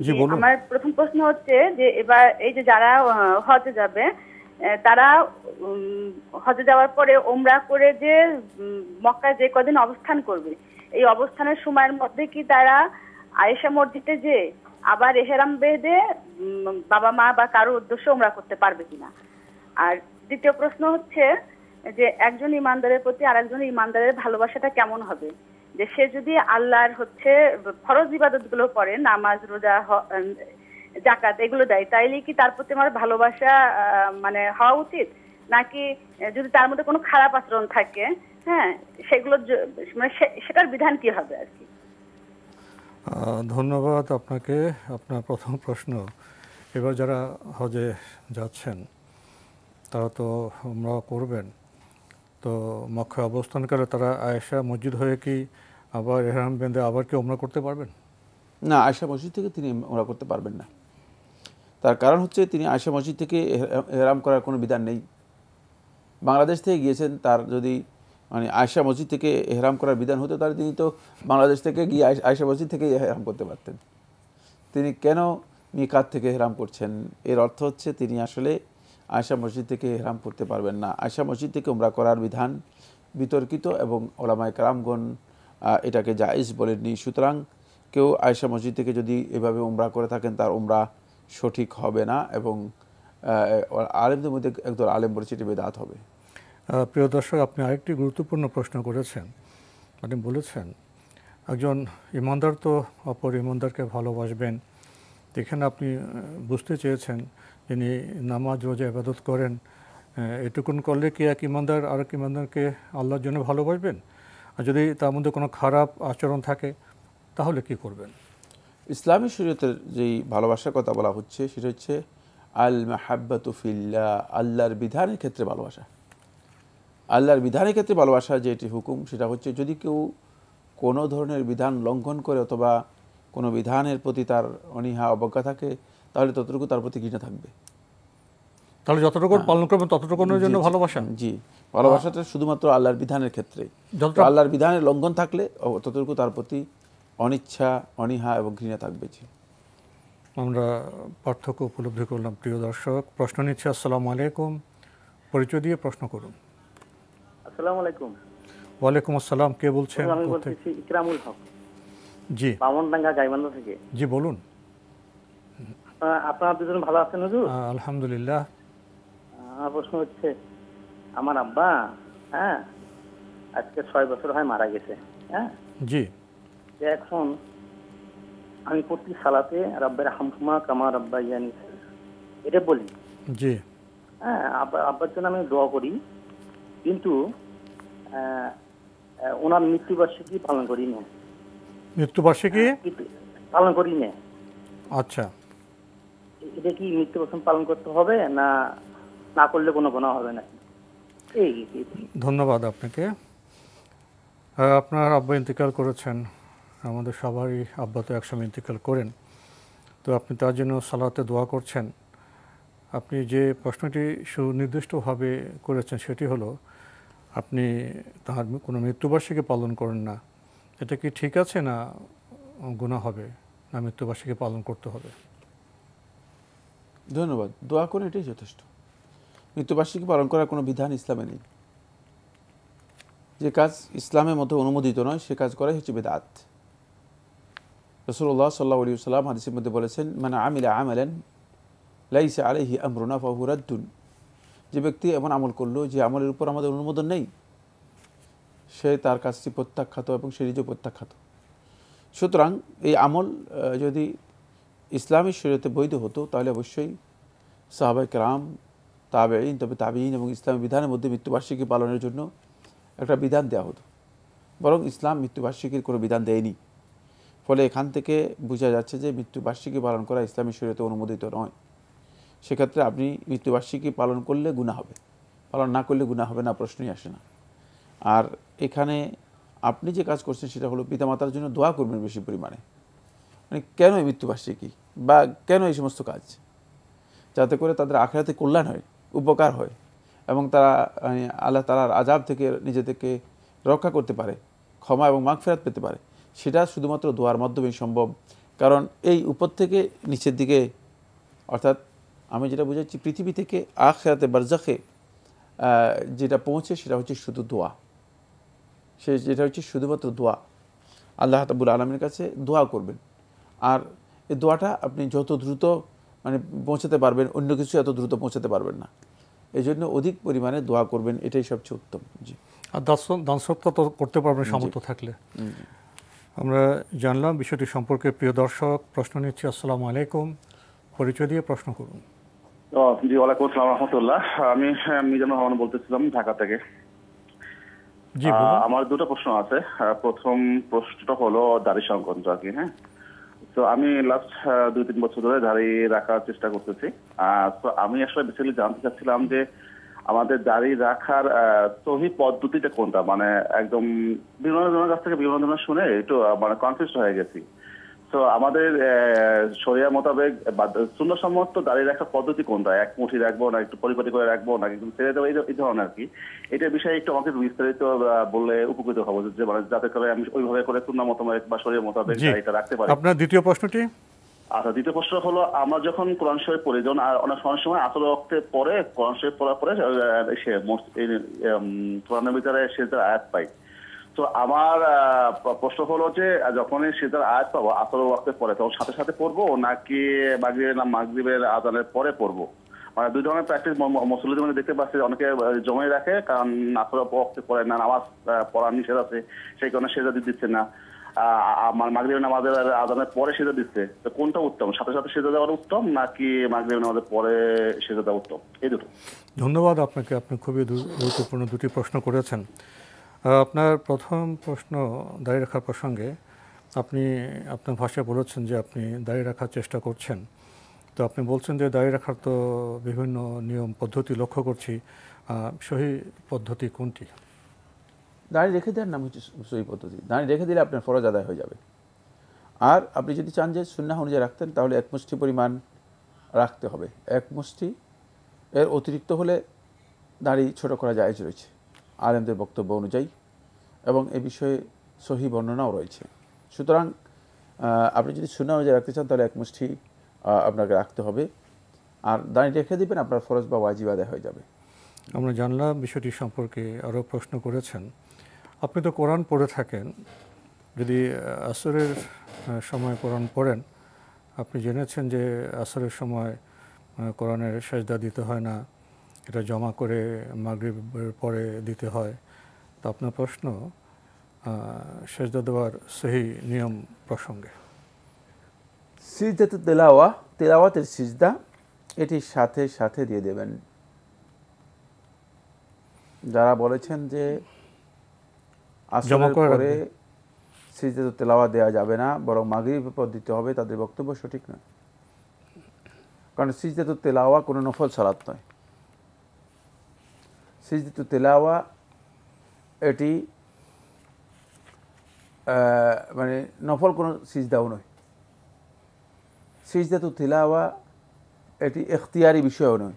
জি বলুন। আমার প্রথম প্রশ্ন হচ্ছে যে এবার এই যে যারা হজে যাবে, তারা হজে যাওয়ার পরে ওমরা করে যে মক্কায় যে কদিন অবস্থান করবে, এই অবস্থানের সময়ের মধ্যে কি তারা আয়েশা মসজিদে যে আবার এহরাম বেঁধে বাবা মা বা কারোর উদ্দেশ্যে ওমরা করতে পারবে কিনা? আর দ্বিতীয় প্রশ্ন হচ্ছে যে একজন ইমানদারের প্রতি আরেকজন ইমানদারের ভালোবাসাটা কেমন হবে? যে সে যদি আল্লাহর হচ্ছে ফরজ ইবাদতগুলো করে, নামাজ, রোজা, যাকাত এগুলো দেয়, তাইলে কি তার প্রতি আমার ভালোবাসা মানে হওয়া উচিত, নাকি যদি তার মধ্যে কোনো খারাপ আচরণ থাকে, হ্যাঁ, সেগুলো মানে সেটার বিধান কি হবে আর কি? ধন্যবাদ আপনাকে। আপনার প্রথম প্রশ্ন, এবার যারা হজে যাচ্ছেন তারা তো ওমরা করবেন, তো মক্কায় অবস্থানকালে তারা আয়েশা মসজিদ হয়ে কি আবার এহরাম বেঁধে আবার কি ওমরা করতে পারবেন? না, আয়েশা মসজিদ থেকে তিনি ওমরা করতে পারবেন না। তার কারণ হচ্ছে তিনি আয়েশা মসজিদ থেকে এহরাম করার কোনো বিধান নেই। বাংলাদেশ থেকে গিয়েছেন, তার যদি মানে আয়েশা মসজিদ থেকে এহরাম করার বিধান হতো, তাহলে তিনি তো বাংলাদেশ থেকে গিয়ে আয়েশা মসজিদ থেকে এহরাম করতে পারতেন। তিনি কেন মিকাত থেকে এহরাম করছেন? এর অর্থ হচ্ছে তিনি আসলে আয়েশা মসজিদ থেকে এহরাম করতে পারবেন না। আয়েশা মসজিদ থেকে উমরা করার বিধান বিতর্কিত এবং ওলামায়ে কেরামগণ এটাকে জায়েজ বলেননি। সুতরাং কেউ আয়েশা মসজিদ থেকে যদি এভাবে উমরা করে থাকেন, তার উমরা সঠিক হবে না, এবং আলেমদের মধ্যে একদল আলেম বলেছে এটি বেদাত হবে। প্রিয় দর্শক, আপনি আরেকটি গুরুত্বপূর্ণ প্রশ্ন করেছেন। আপনি বলেছেন একজন ইমানদার তো অপর ইমানদারকে ভালোবাসবেন। এখানে আপনি বুঝতে চেয়েছেন যিনি নামাজ, রোজা, ইবাদত করেন, এটুকুন করলে কি এক ইমানদার আরেক ইমানদারকে আল্লাহর জন্য ভালোবাসবেন? আর যদি তার মধ্যে কোনো খারাপ আচরণ থাকে তাহলে কি করবেন? ইসলামী শরীয়তের যেই ভালোবাসার কথা বলা হচ্ছে সেটা হচ্ছে আল মাহাব্বাতু ফিল্লাহ, আল্লাহর বিধানের ক্ষেত্রে ভালোবাসা। আল্লাহর বিধানের ক্ষেত্রে ভালোবাসা যেটি হুকুম, সেটা হচ্ছে যদি কেউ কোনো ধরনের বিধান লঙ্ঘন করে অথবা কোনো বিধানের প্রতি তার অনীহা অবজ্ঞা থাকে, তাহলে ততটুকু তার প্রতি ঘৃণা থাকবে। তাহলে যতটুকু পালন করবেন ততটুকুর জন্য ভালোবাসা? জি, ভালোবাসাটা শুধুমাত্র আল্লাহর বিধানের ক্ষেত্রে। আল্লাহর বিধানের লঙ্ঘন থাকলে ততটুকু তার প্রতি অনিচ্ছা, অনীহা এবং ঘৃণা থাকবে। আমরা পার্থক্য উপলব্ধি করলাম। প্রিয় দর্শক, প্রশ্ন নিচ্ছে। আসসালামু আলাইকুম, পরিচয় দিয়ে প্রশ্ন করুন। আসসালামু আলাইকুম। ওয়ালাইকুম আসসালাম, কে বলছেন? আমি বলতেছি ইকরামুল হক, জি বামনডাঙ্গা গাইবান্ধা থেকে। জি বলুন। আপনারা দুজন ভালো আছেন হুজুর? আলহামদুলিল্লাহ। আমার প্রশ্ন হচ্ছে, আমার আব্বা হ্যাঁ আজকে 6 বছর হয় মারা গেছে। হ্যাঁ জি। এখন আমি প্রতি সালাতে রাব্বির হামহুমা কামা রাব্বায়ানি এটা বলি। জি। হ্যাঁ আব্বার জন্য আমি দোয়া করি, কিন্তু ওনার মৃত্যুবার্ষিকী পালন করি না। মৃত্যুবার্ষিকী পালন করি না। আচ্ছা, এটা কি মৃত্যুবার্ষিকী পালন করতে হবে না না করলে কোনো গুনাহ হবে না? ধন্যবাদ আপনাকে। আপনার আব্বা ইন্তেকাল করেছেন, আমাদের সবারই আব্বা তো একসময় ইন্তেকাল করেন, তো আপনি তার জন্য সালাতে দোয়া করছেন। আপনি যে প্রশ্নটি সুনির্দিষ্টভাবে করেছেন সেটি হলো আপনি তার কোনো মৃত্যুবার্ষিকী পালন করেন না, এটা কি ঠিক আছে না গুনাহ হবে, না মৃত্যুবার্ষিকী পালন করতে হবে? ধন্যবাদ। দোয়া করে এটাই যথেষ্ট। মৃত্যুবার্ষিকী পালন করার কোনো বিধান ইসলামে নেই। যে কাজ ইসলামের মতো অনুমোদিত নয় সে কাজ করাই হচ্ছে বিদআত। রাসূলুল্লাহ সাল্লাল্লাহু আলাইহি ওয়াসাল্লাম হাদিসের মধ্যে বলেছেন, মান আমিলা আমালান লাইসা আলাইহি আমরুনা ফাহুয়া রাদ্দুন। যে ব্যক্তি এমন আমল করলো যে আমলের উপর আমাদের অনুমোদন নেই, সে তার কাজটি প্রত্যাখ্যাত এবং সে নিজেও প্রত্যাখ্যাত। সুতরাং এই আমল যদি ইসলামী শরীয়তে বৈধ হতো তাহলে অবশ্যই সাহাবায়ে কেরাম, তাবেঈন, তবে তাবেঈন এবং ইসলামী বিধানের মধ্যে মৃত্যুবার্ষিকী পালনের জন্য একটা বিধান দেওয়া হতো। বরং ইসলাম মৃত্যুবার্ষিকীর কোনো বিধান দেয়নি। ফলে এখান থেকে বোঝা যাচ্ছে যে মৃত্যুবার্ষিকী পালন করা ইসলামী শরীয়তে অনুমোদিত নয়। সেক্ষেত্রে আপনি মৃত্যুবার্ষিকী পালন করলে গুনাহ হবে, পালন না করলে গুনাহ হবে না, প্রশ্নই আসে না। আর এখানে আপনি যে কাজ করছেন সেটা হলো পিতামাতার জন্য দোয়া করবেন বেশি পরিমাণে। মানে কেন এই মৃত্যুবার্ষিকী বা কেন এই সমস্ত কাজ? যাতে করে তাদের আখিরাতে কল্যাণ হয়, উপকার হয় এবং তারা আল্লাহ তাআলার আযাব থেকে নিজেদেরকে রক্ষা করতে পারে, ক্ষমা এবং মাগফিরাত পেতে পারে। সেটা শুধুমাত্র দোয়ার মাধ্যমেই সম্ভব। কারণ এই উপর থেকে নিচের দিকে, অর্থাৎ আমি যেটা বুঝাচ্ছি, পৃথিবী থেকে আখিরাতে বারজাখে যেটা পৌঁছে সেটা হচ্ছে শুধু দোয়া। যেটা হচ্ছে শুধুমাত্র দোয়া। আল্লাহ রাব্বুল আলামিনের কাছে দোয়া করবেন, আর এই দোয়াটা আপনি যত দ্রুত পৌঁছাতে পারবেন, অন্য কিছু এত দ্রুত পৌঁছাতে পারবেন না। এই জন্য অধিক পরিমাণে দোয়া করবেন, এটাই সবচেয়ে উত্তম। জি। আর দান সদকা তো করতে পারবেন সামর্থ্য থাকলে। আমরা জানলাম বিষয়টি সম্পর্কে। প্রিয় দর্শক, প্রশ্ন নিচ্ছি। আসসালামু আলাইকুম, পরিচয় দিয়ে প্রশ্ন করুন। জি, ওয়ালাইকুম আসসালাম রাহমাতুল্লাহ। আমি মিজানুর রহমান বলতেছিলাম ঢাকা থেকে। জি, আমার দুটো প্রশ্ন আছে। প্রথম প্রশ্নটা হলো দাড়ি সংক্রান্ত আর কি। হ্যাঁ, তো আমি লাস্ট 2-3 বছর ধরে দাড়ি রাখার চেষ্টা করতেছি। তো আমি আসলে বেসিক্যালি জানতে চাচ্ছিলাম যে আমাদের দাড়ি রাখার সহি পদ্ধতিটা কোনটা। মানে একদম বিভিন্ন জনের কাছ থেকে বিভিন্ন ধরনের শুনে একটু কনফিউজ হয়ে গেছি। তো আমাদের শরিয়া মোতাবেক সুন্নাহ সম্মত দাড়ি রাখার পদ্ধতি কোনটা? এক মুঠি রাখবো না একটু পরিপাটি করে রাখবো না একদম ছেড়ে দেবো, এই ধরনের আর কি। এটার বিষয়ে একটু আমাকে বিস্তারিত বললে উপকৃত হবো, যে যাতে করে আমি ওইভাবে করে সুন্নাহ মোতাবেক বা শরিয়া মোতাবেক দাড়িটা রাখতে পারি। আপনার দ্বিতীয় প্রশ্নটি? আচ্ছা, দ্বিতীয় প্রশ্ন হলো, আমরা যখন কোরআন শরীফ পড়ি, যখন অনেক সময় আসর ওয়াক্তে পরে কোরআন শরীফ পড়ার পরে কোরআনের ভিতরে সিজদার আয়াত পাই। তো আমার প্রশ্ন হলো যে যখনই সিজদার আয়াত পাবো আসর ওয়াক্তে পরে, তখন সাথে সাথে পড়বো নাকি মাগরিবের আযানের পরে পড়বো? মানে দুই ধরনের প্র্যাকটিস মুসল্লিদের মধ্যে দেখতে পাচ্ছি। অনেকে জমাই রাখে, কারণ আসর ওয়াক্তে পড়ে না, নামাজ পড়ার নিষেধ আছে, সেই কারণে সিজদা দিচ্ছে না। মাগরিবের নামাজের আযানের পরে সিজদা দিচ্ছে। তো কোনটা উত্তম? সাথে সাথে সিজদা দেওয়া উত্তম নাকি মাগরিবের নামাজের পরে সিজদা দেওয়া উত্তম? এই দুটো। ধন্যবাদ আপনাকে, আপনি খুবই গুরুত্বপূর্ণ দুটি প্রশ্ন করেছেন। আপনার প্রথম প্রশ্ন দাড়ি রাখার প্রসঙ্গে, আপনি আপনার ভাষায় বলেছেন যে আপনি দাড়ি রাখার চেষ্টা করছেন। তো আপনি বলছেন যে দাড়ি রাখার তো বিভিন্ন নিয়ম পদ্ধতি লক্ষ্য করছি, সহি পদ্ধতি কোনটি? দাড়ি রেখে দেওয়ার নাম হচ্ছে সহি পদ্ধতি। দাড়ি রেখে দিলে আপনার ফরজ আদায় হয়ে যাবে। আর আপনি যদি চান যে সুন্নাহ অনুযায়ী রাখতেন, তাহলে এক মুষ্টি পরিমাণ রাখতে হবে। এক মুষ্টি, এর অতিরিক্ত হলে দাড়ি ছোট করা জায়েজ রয়েছে আলেমদের বক্তব্য অনুযায়ী, এবং এ বিষয়ে সহি বর্ণনাও রয়েছে। সুতরাং আপনি যদি সুন্নাহ অনুযায়ী রাখতে চান তাহলে এক মুষ্টি আপনাকে রাখতে হবে, আর দাড়ি রেখে দিবেন, আপনার ফরজ বা ওয়াজিব আদায় হয়ে যাবে। আমরা জানলাম বিষয়টি সম্পর্কে আরও প্রশ্ন করেছেন। আপনি তো কোরআন পড়ে থাকেন, যদি আসরের সময় কোরআন পড়েন, আপনি জেনেছেন যে আসরের সময় কোরআনের সেজদা দিতে হয় না, এটা জমা করে মাগরিবের পরে দিতে হয়। তো আপনার প্রশ্ন সেজদা দেওয়ার সহি নিয়ম প্রসঙ্গে। সিজদাতুত তেলাওয়া, তেলাওয়াতের সিজদা এটি সাথে সাথে দিয়ে দেবেন। যারা বলেছেন যে আসরের পরে সিজদাতুত তেলাওয়া দেওয়া যাবে না, বরং মাগরিবের পর দিতে হবে, তাদের বক্তব্য সঠিক নয়। কারণ সিজদাতুত তেলাওয়া কোনো নফল সালাত নয়। সিজদাতুত তেলাওয়া এটি মানে নফল কোনো সিজদাও নয়। সিজদাতুত তিলাওয়া এটি ইখতিয়ারি বিষয়ও নয়,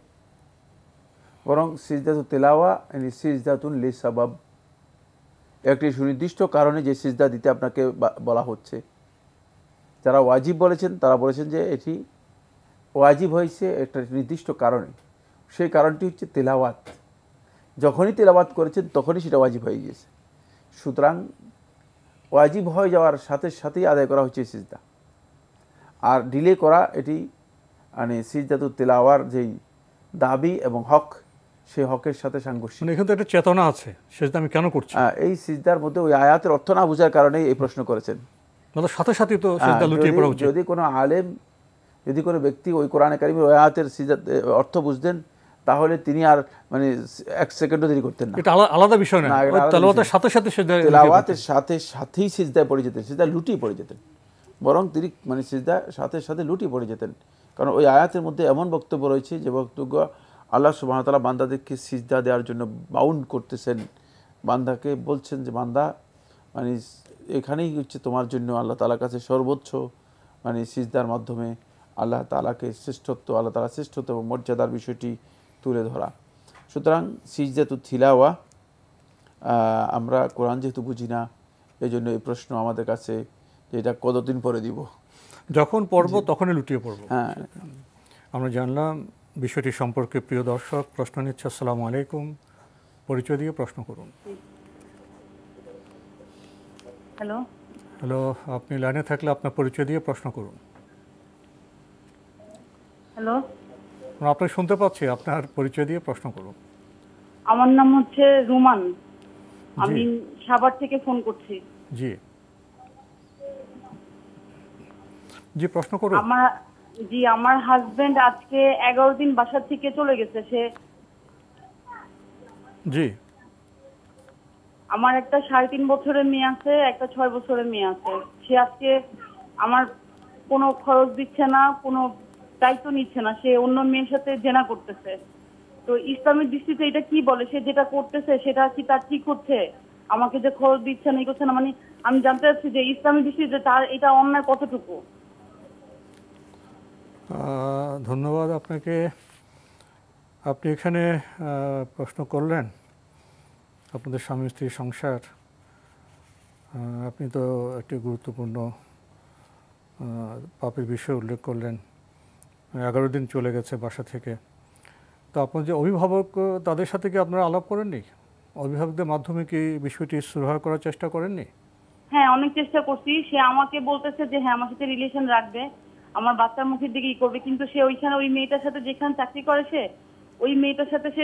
বরং সিজদাতুত তিলাওয়া মানে সিজদাতুন লিসাবাব, একটি সুনির্দিষ্ট কারণে যে সিজদা দিতে আপনাকে বলা হচ্ছে। যারা ওয়াজিব বলেছেন তারা বলেছেন যে এটি ওয়াজিব হয়েছে একটা নির্দিষ্ট কারণে, সেই কারণটি হচ্ছে তেলাওয়াত। যখনই তেলাওয়াত করেছেন তখনই সেটা ওয়াজিব হয়ে গিয়েছে। সুতরাং ওয়াজিব হয়ে যাওয়ার সাথে সাথেই আদায় করা হচ্ছে সিজদা। আর ডিলে করা এটি মানে সিজদাতুত তিলাওয়ার যেই দাবি এবং হক, সেই হকের সাথে সাংঘর্ষিক। মানে এখানে তো একটা চেতনা আছে, সিজদা আমি কেন করছি। এই সিজদার মধ্যে ওই আয়াতের অর্থ না বোঝার কারণেই এই প্রশ্ন করেছেন। মানে সাথে সাথে তো সিজদা লুটিয়ে পড়া উচিত। যদি কোনো আলেম, যদি কোনো ব্যক্তি ওই কোরআনে কারিমের ওই আয়াতের সিজদা অর্থ বুঝতেন, তাহলে তিনি আর মানে এক সেকেন্ডও দেরি করতেন না। এটা আলাদা বিষয় না, তেলাওয়াতের সাথে সাথে সিজদা, তেলাওয়াতের সাথে সাথেই সিজদায় পড়ে যেতেন, সিজদা লুটিয়ে পড়ে যেতেন, বরং তিনি মানে সিজদা সাথে সাথে লুটিয়ে পড়ে যেতেন। কারণ ওই আয়াতের মধ্যে এমন বক্তব্য রয়েছে যে বক্তব্য আল্লাহ সুবহানাহু ওয়া তাআলা বান্দাদেরকে সিজদা দেওয়ার জন্য বাউন্ড করতেছেন, বান্দাকে বলছেন যে বান্দা মানে এখানেই হচ্ছে তোমার জন্য আল্লাহ তাআলার কাছে সর্বোচ্চ মানে সিজদার মাধ্যমে আল্লাহ তাআলাকে শ্রেষ্ঠত্ব, আল্লাহ তাআলার শ্রেষ্ঠত্ব এবং মর্যাদার বিষয়টি তুলে ধরা। সুতরাং সিজদাতুত তিলাওয়া, আমরা কোরআন যেহেতু বুঝি না, এই জন্য এই প্রশ্ন আমাদের কাছে যে এটা কতদিন পরে দিব, যখন পড়ব তখনই লুটিয়ে পড়ব। হ্যাঁ, আমরা জানলাম বিষয়টি সম্পর্কে। প্রিয় দর্শক, প্রশ্ন নিচ্ছে। আসসালামু আলাইকুম, পরিচয় দিয়ে প্রশ্ন করুন। হ্যালো হ্যালো, আপনি লাইনে থাকলে আপনার পরিচয় দিয়ে প্রশ্ন করুন। হ্যালো, আপনাকে শুনতে পাচ্ছি, আপনার পরিচয় দিয়ে প্রশ্ন করুন। আমার নাম হচ্ছে রুমান, আমি সাভার থেকে ফোন করছি। জি জি, প্রশ্ন করুন। আমার হাজবেন্ড আজকে 11 দিন বাসা থেকে চলে গেছে। সে জি, আমার একটা 3.5 বছরের মেয়ে আছে, একটা 6 বছরের মেয়ে আছে। সে আজকে আমার কোনো খরচ দিচ্ছে না, কোনো দায়িত্ব নিচ্ছে না, সে অন্য মেয়ের সাথে জেনা করতেছে। তো ইসলামের দৃষ্টিতে এটা কি বলে? সে যেটা করতেছে সেটা কি তার ঠিক হচ্ছে? আমাকে যে খরচ দিচ্ছে না, এই করছে না, মানে আমি জানতে চাচ্ছি যে ইসলামের দৃষ্টিতে তার এটা অন্যায় কতটুকু। ধন্যবাদ আপনাকে। আপনি এখানে প্রশ্ন করলেন আপনাদের স্বামী স্ত্রীর সংসার। আপনি তো একটি গুরুত্বপূর্ণ পাপের বিষয় উল্লেখ করলেন। 11 দিন চলে গেছে বাসা থেকে। তো আপনার যে অভিভাবক, তাদের সাথে কি আপনারা আলাপ করেননি? অভিভাবকদের মাধ্যমে কি বিষয়টি সুরাহা করার চেষ্টা করেননি? হ্যাঁ, অনেক চেষ্টা করছি। সে আমাকে বলতেছে যে হ্যাঁ আমার সাথে রিলেশন রাখবে, আমার বাচ্চার মুখের দিকে ই করবে, কিন্তু সে ওইখানে ওই মেয়েটার সাথে যেখানে চাকরি করে সে ওই মেয়েটার সাথে সে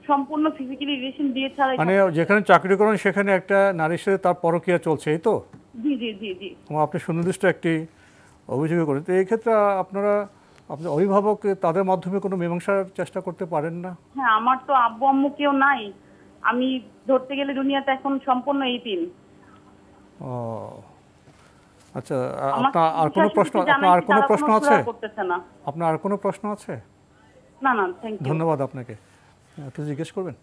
সম্পূর্ণ ফিজিক্যালি রিলেশন দিয়ে ছাড়া, মানে যেখানে চাকরি করেন সেখানে একটা নারীর সাথে তার পরকীয়া চলছে, এই তো? জি জি জি জি। আপনি সুনির্দিষ্ট একটি অভিযোগ করেন। তো এই ক্ষেত্রে আপনার অভিভাবক তাদের মাধ্যমে কোনো মীমাংসার চেষ্টা করতে পারেন না? হ্যাঁ, আমার তো আব্বু আম্মু কেউ নাই, আমি ধরতে গেলে দুনিয়াতে এখন সম্পূর্ণ এতিম। ও আচ্ছা, আপনার আর কোনো প্রশ্ন, আপনার আর কোনো প্রশ্ন আছে? আপনার আর কোনো প্রশ্ন আছে? না না, থ্যাংক ইউ। ধন্যবাদ আপনাকে। একটু জিজ্ঞেস করবেন?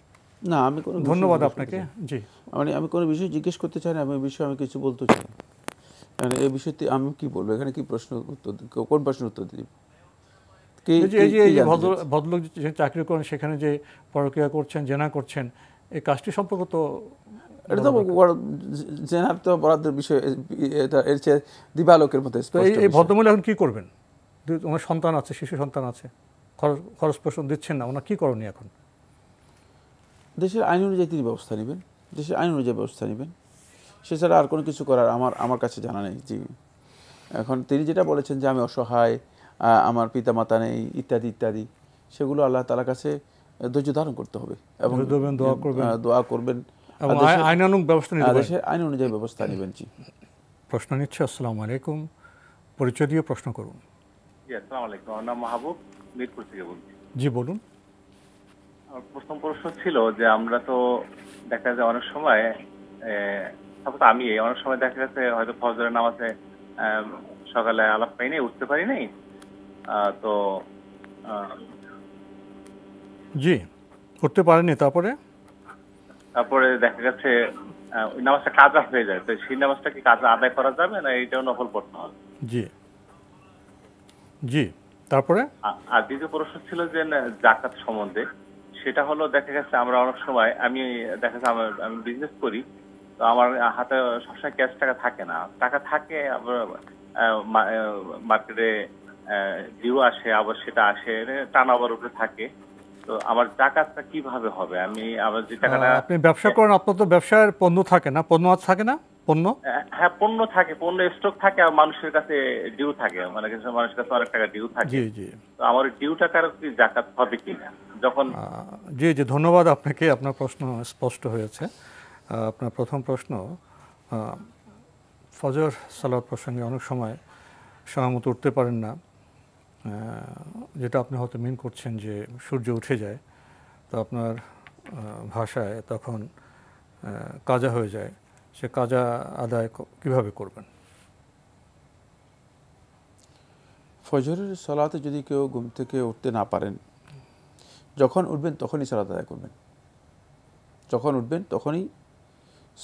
না, আমি কোনো ধন্যবাদ আপনাকে। জি, মানে আমি কোনো বিষয় জিজ্ঞেস করতে চাই না, আমি বিষয়ে আমি কিছু বলতে চাই। মানে এই বিষয়তে আমি কি বলবো, এখানে কি প্রশ্ন উত্তর, কোন প্রশ্নের উত্তর দিব? ভদ্রলোক যে চাকরি করেন সেখানে যে পরকীয়া করছেন, জেনা করছেন, এই কাজটি সম্পর্কে তো এটা তো জেনার তো বরাদ্দের বিষয়, এটা এর চেয়ে দিবালোকের মতো। এই ভদ্রমহিলা এখন কি করবেন? ওনার সন্তান আছে, শিশু সন্তান আছে, খরচ পোষণ দিচ্ছেন না, ওনার কি করণীয় এখন? দেশের আইন অনুযায়ী তিনি ব্যবস্থা নেবেন, দেশের আইন অনুযায়ী ব্যবস্থা নেবেন, সেছাড়া আর কোনো কিছু করার আমার কাছে জানা নেই। জি, এখন তিনি যেটা বলেছেন যে আমি অসহায়, আমার পিতামাতা নেই ইত্যাদি ইত্যাদি, সেগুলো আল্লাহ তাআলার কাছে ধৈর্য ধারণ করতে হবে এবং দোয়া করবেন, আইনানুগ ব্যবস্থা নিতে হবে, দেশের আইন অনুযায়ী ব্যবস্থা নেবেন। জি, প্রশ্ন নিচ্ছে। আসসালামু আলাইকুম, পরিচয় দিয়ে প্রশ্ন করুন। জি, আসসালামু আলাইকুম, আমার নাম মাহবুব, মিরপুর থেকে বলছি। জি বলুন। আমার প্রথম প্রশ্ন ছিল যে আমরা তো দেখা যায় অনেক সময় আমি অনেক সময় দেখা গেছে হয়তো ফজরের নামাজে সকালে আলাপ পাই নাই, উঠতে পারি নাই, তো জি করতে পারেনি, তারপরে দেখা গেছে ওই নামাজটা কাজা হয়ে যায়, তো সেই নামাজটা কি কাজা আদায় করা যাবে না এইটাও নফল পড়তে হবে? জি জি, তারপরে আর দ্বিতীয় প্রশ্ন ছিল যে যাকাত সম্বন্ধে, সেটা হলো দেখা গেছে আমরা অনেক সময় আমি বিজনেস করি, তো আমার হাতে সবসময় ক্যাশ টাকা থাকে না, টাকা থাকে আবার মার্কেটে ডিউ আসে, আবার সেটা আসে টানা আবার উঠে থাকে, তো আমার যাকাতটা কিভাবে হবে? আমি আবার যে টাকাটা আপনি ব্যবসা করেন, আপনার তো ব্যবসার পণ্য থাকে না, পণ্য আজ থাকে না, পণ্য হ্যাঁ পণ্য থাকে, পণ্য স্টক থাকে, আর মানুষের কাছে ডিউ থাকে, মানে মানুষের কাছে অনেক টাকা ডিউ থাকে, তো আমার ডিউ টাকার কি যাকাত হবে কিনা যখন? জি জি, ধন্যবাদ আপনাকে, আপনার প্রশ্ন স্পষ্ট হয়েছে। আপনার প্রথম প্রশ্ন, ফজর সালাত প্রসঙ্গে অনেক সময় সময়মতো উঠতে পারেন না, যেটা আপনি হয়তো মিন করছেন যে সূর্য উঠে যায়, তো আপনার ভাষায় তখন কাজা হয়ে যায়, সে কাজা আদায় কিভাবে করবেন? ফজরের সালাতে যদি কেউ ঘুম থেকে উঠতে না পারেন, যখন উঠবেন তখনই সালাত আদায় করবেন, যখন উঠবেন তখনই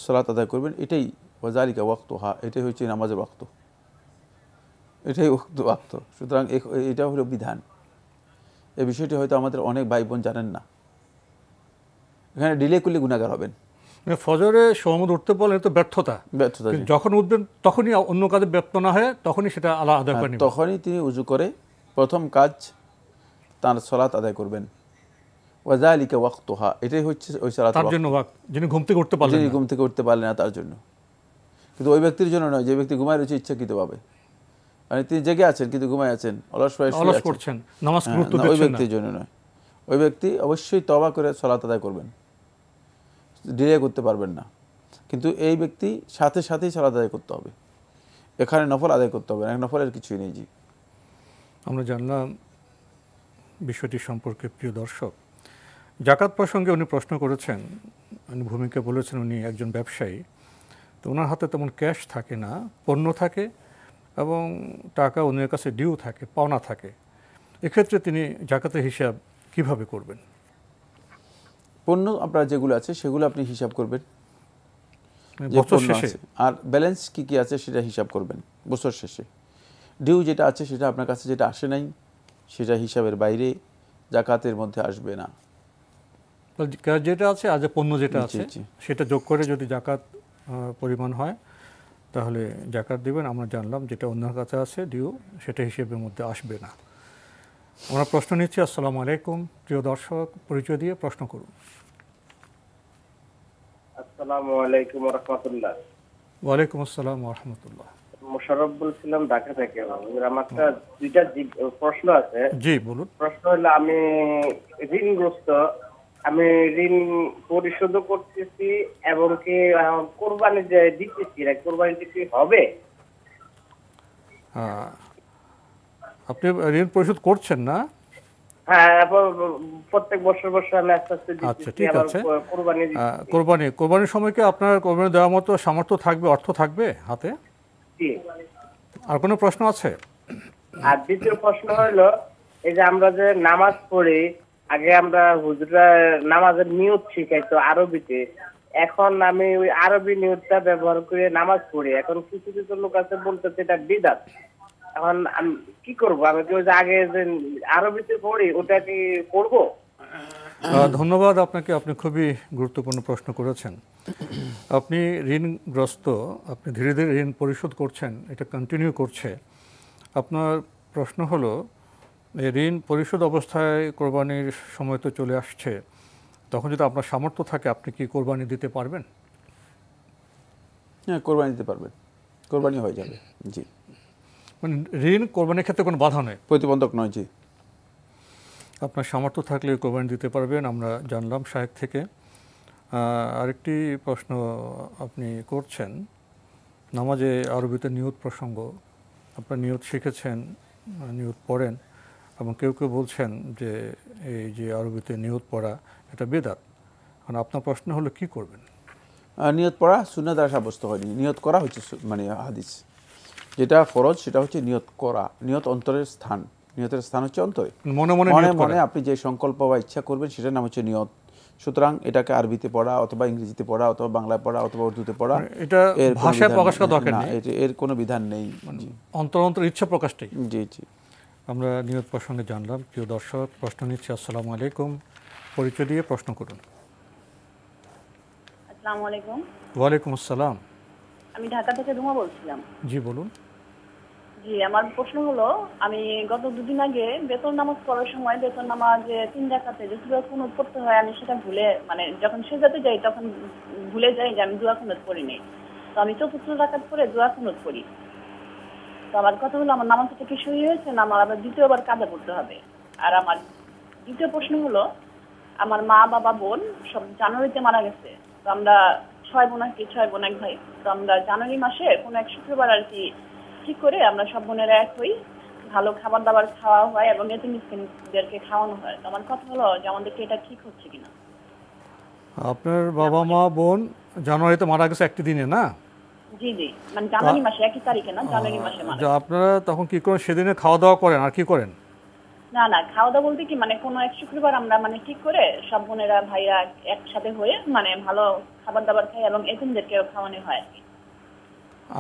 সালাত আদায় করবেন, এটাই ওয়াজালিকা ওয়াক্তুহা, এটাই হচ্ছে নামাজের ওয়াক্ত, এটাই ওয়াক্ত। সুতরাং এটা হলো বিধান। এই বিষয়টি হয়তো আমাদের অনেক ভাই বোন জানেন না, এখানে ডিলে করলে গুনাহগার হবেন। ফজরে সময় উঠতে বলে তো ব্যর্থতা, যখন উঠবেন তখনই অন্য কাজে ব্যর্থ না হয়, তখনই সেটা আল্লাহ আদায় করে নেবেন, তখনই তিনি উযু করে প্রথম কাজ তার সালাত আদায় করবেন। ওয়াজালিকা ওয়াক্তুহা, এটাই হচ্ছে ওই সালাতের তার জন্য ওয়াক্ত, যিনি ঘুম থেকে উঠতে পারলেন, যিনি ঘুম থেকে উঠতে পারলেন না তার জন্য, কিন্তু ওই ব্যক্তির জন্য নয় যে ব্যক্তি ঘুমায় রয়েছে ইচ্ছাকৃতভাবে, মানে তিনি জেগে আছেন কিন্তু ঘুমায় আছেন, অলস করছেন, নামাজ গুরুত্ব দিচ্ছেন না, ওই ব্যক্তির জন্য নয়। ওই ব্যক্তি অবশ্যই তওবা করে সালাত আদায় করবেন, ডিলে করতে পারবেন না, কিন্তু এই ব্যক্তি সাথে সাথেই সালাত আদায় করতে হবে, এখানে নফল আদায় করতে হবে না, নফলের কিছুই নেই। জি, আমরা জানলাম বিষয়টি সম্পর্কে। প্রিয় দর্শক, যাকাত প্রসঙ্গে উনি প্রশ্ন করেছেন, উনি ভূমিকা বলেছেন উনি একজন ব্যবসায়ী, তো ওনার হাতে তেমন ক্যাশ থাকে না, পণ্য থাকে এবং টাকা অন্যের কাছে ডিউ থাকে, পাওনা থাকে, এক্ষেত্রে তিনি যাকাতের হিসাব কিভাবে করবেন? পণ্য আপনার যেগুলো আছে সেগুলো আপনি হিসাব করবেন বছর শেষে, আর ব্যালেন্স কি কি আছে সেটা হিসাব করবেন বছর শেষে। ডিউ যেটা আছে সেটা আপনার কাছে যেটা আসে নাই সেটা হিসাবের বাইরে, যাকাতের মধ্যে আসবে না। যেটা আছে আজ পণ্য যেটা আছে সেটা যোগ করে যদি যাকাত পরিমাণ হয় তাহলে যাকাত দিবেন। আমরা জানলাম যেটা অন্যের কাছে আছে ডিউ, সেটা হিসেবের মধ্যে আসবে না। আমরা প্রশ্ন নিচ্ছি। আসসালামু আলাইকুম, প্রিয় দর্শক, পরিচয় দিয়ে প্রশ্ন করুন। আসসালামু আলাইকুম ওয়া রাহমাতুল্লাহ। ওয়া আলাইকুম আসসালাম ওয়া রাহমাতুল্লাহ। মোশাররফ বলছিলাম ঢাকা থেকে। আমার একটা দুইটা প্রশ্ন আছে। জি বলুন। প্রশ্ন হলো, আমি ঋণগ্রস্ত, আমি ঋণ পরিশোধ করতেছি এবং কি কোরবানি যে দিতেছি, কোরবানিটা কি হবে? আপনি ঋণ পরিশোধ করছেন না? হ্যাঁ, প্রত্যেক বছর আমি আস্তে আস্তে দিচ্ছি। আচ্ছা, ঠিক আছে। কোরবানির সময় কি আপনার কোরবানি দেওয়ার মতো সামর্থ্য থাকবে, অর্থ থাকবে হাতে? আর কোনো প্রশ্ন আছে? আর দ্বিতীয় প্রশ্ন হলো, এই যে আমরা যে নামাজ পড়ি, আগে আমরা হুজুররা নামাজের নিয়ত শিখাইতো আরবিতে, এখন আমি ওই আরবি নিয়তটা ব্যবহার করে নামাজ পড়ি। এখন কিছু কিছু লোক আছে বলতেছে এটা বিদআত। এখন আমি কি করবো? আমি কি ওই যে আগে যে আরবিতে পড়ি ওটা কি পড়বো? ধন্যবাদ আপনাকে, আপনি খুবই গুরুত্বপূর্ণ প্রশ্ন করেছেন। আপনি ঋণগ্রস্ত, আপনি ধীরে ধীরে ঋণ পরিশোধ করছেন, এটা কন্টিনিউ করছে। আপনার প্রশ্ন হলো, ঋণ পরিশোধ অবস্থায় কোরবানির সময় তো চলে আসছে, তখন যদি আপনার সামর্থ্য থাকে আপনি কি কোরবানি দিতে পারবেন? হ্যাঁ, কোরবানি দিতে পারবেন, কোরবানি হয়ে যাবে। জি, মানে ঋণ কোরবানির ক্ষেত্রে কোনো বাধা নয়, প্রতিবন্ধক নয়। জি, আপনার সামর্থ্য থাকলে কোরবানি দিতে পারবেন, আমরা জানলাম শায়েখ থেকে। আরেকটি প্রশ্ন আপনি করছেন, নামাজে আরবিতে নিয়ত প্রসঙ্গ, আপনার নিয়ত শিখেছেন, নিয়ত পড়েন, এবং কেউ কেউ বলছেন যে এই যে আরবিতে নিয়ত পড়া এটা বেদাত। কারণ আপনার প্রশ্ন হলো কি করবেন? নিয়ত পড়া সুন্নাহ দ্বারা সাব্যস্ত হয়নি, নিয়ত করা হচ্ছে মানে হাদিস। যেটা ফরজ সেটা হচ্ছে নিয়ত করা। নিয়ত অন্তরের স্থান, নিয়তের স্থান হচ্ছে অন্তরে, মনে মনে মনে আপনি যে সংকল্প বা ইচ্ছা করবেন সেটার নাম হচ্ছে নিয়ত। সুতরাং এটাকে আরবিতে পড়া অথবা ইংরেজিতে পড়া অথবা বাংলায় পড়া অথবা উর্দুতে পড়া, এটা ভাষায় প্রকাশ করা দরকার নেই, এর কোনো বিধান নেই। অন্তর ইচ্ছা প্রকাশটাই। জি জি, আমরা নিয়ত প্রসঙ্গে জানলাম। প্রিয় দর্শক, প্রশ্ন নিচ্ছি। আসসালামু আলাইকুম, পরিচয় দিয়ে প্রশ্ন করুন। আসসালামু আলাইকুম। ওয়ালাইকুম আসসালাম। আমি ঢাকা থেকে রুমা বলছিলাম। জি বলুন। জি, আমার প্রশ্ন হলো, আমি গত দুদিন আগে বেতন নামাজ পড়ার সময় বেতন নামাজে 3 রাকাতে যে সূরা কুনুত পড়তে হয় আমি সেটা ভুলে, মানে যখন সেজদাতে যাই তখন ভুলে যাই যে আমি দোয়া কুনুত পড়ি নাই। তো আমি 4th রাকাত পড়ে দোয়া কুনুত পড়ি। তো আমার কথা হলো, আমার নামাজটা কি সহি হয়েছে না আমার আবার দ্বিতীয়বার কাজা করতে হবে? আর আমার দ্বিতীয় প্রশ্ন হলো, আমার মা বাবা বোন সব জানুয়ারিতে মারা গেছে। তো আমরা 6 বোন, আর কি 6 বোন 1 ভাই। তো আমরা জানুয়ারি মাসে কোনো এক শুক্রবার আর কি ঠিক করে আমরা সব বোনেরা এক হই, ভালো খাবার দাবার খাওয়া হয় এবং এতিম মিসকিনদেরকে খাওয়ানো হয়। তো আমার কথা হলো যে আমাদেরকে এটা ঠিক হচ্ছে কিনা? আপনার বাবা মা বোন জানুয়ারিতে মারা গেছে একটি দিনে, না? জি জি, মানে জানুয়ারি মাসে, 1 তারিখে না, জানুয়ারি মাসে মারা গেছে। আপনারা তখন কি করেন? সেদিনে খাওয়া দাওয়া করেন আর কি করেন? না না, খাওয়া দাওয়া বলতে কি, মানে কোনো এক শুক্রবার আমরা মানে ঠিক করে সব বোনেরা ভাইরা একসাথে হয়ে মানে ভালো খাবার দাবার খাই এবং এতিমদেরকেও খাওয়ানো হয় আর কি।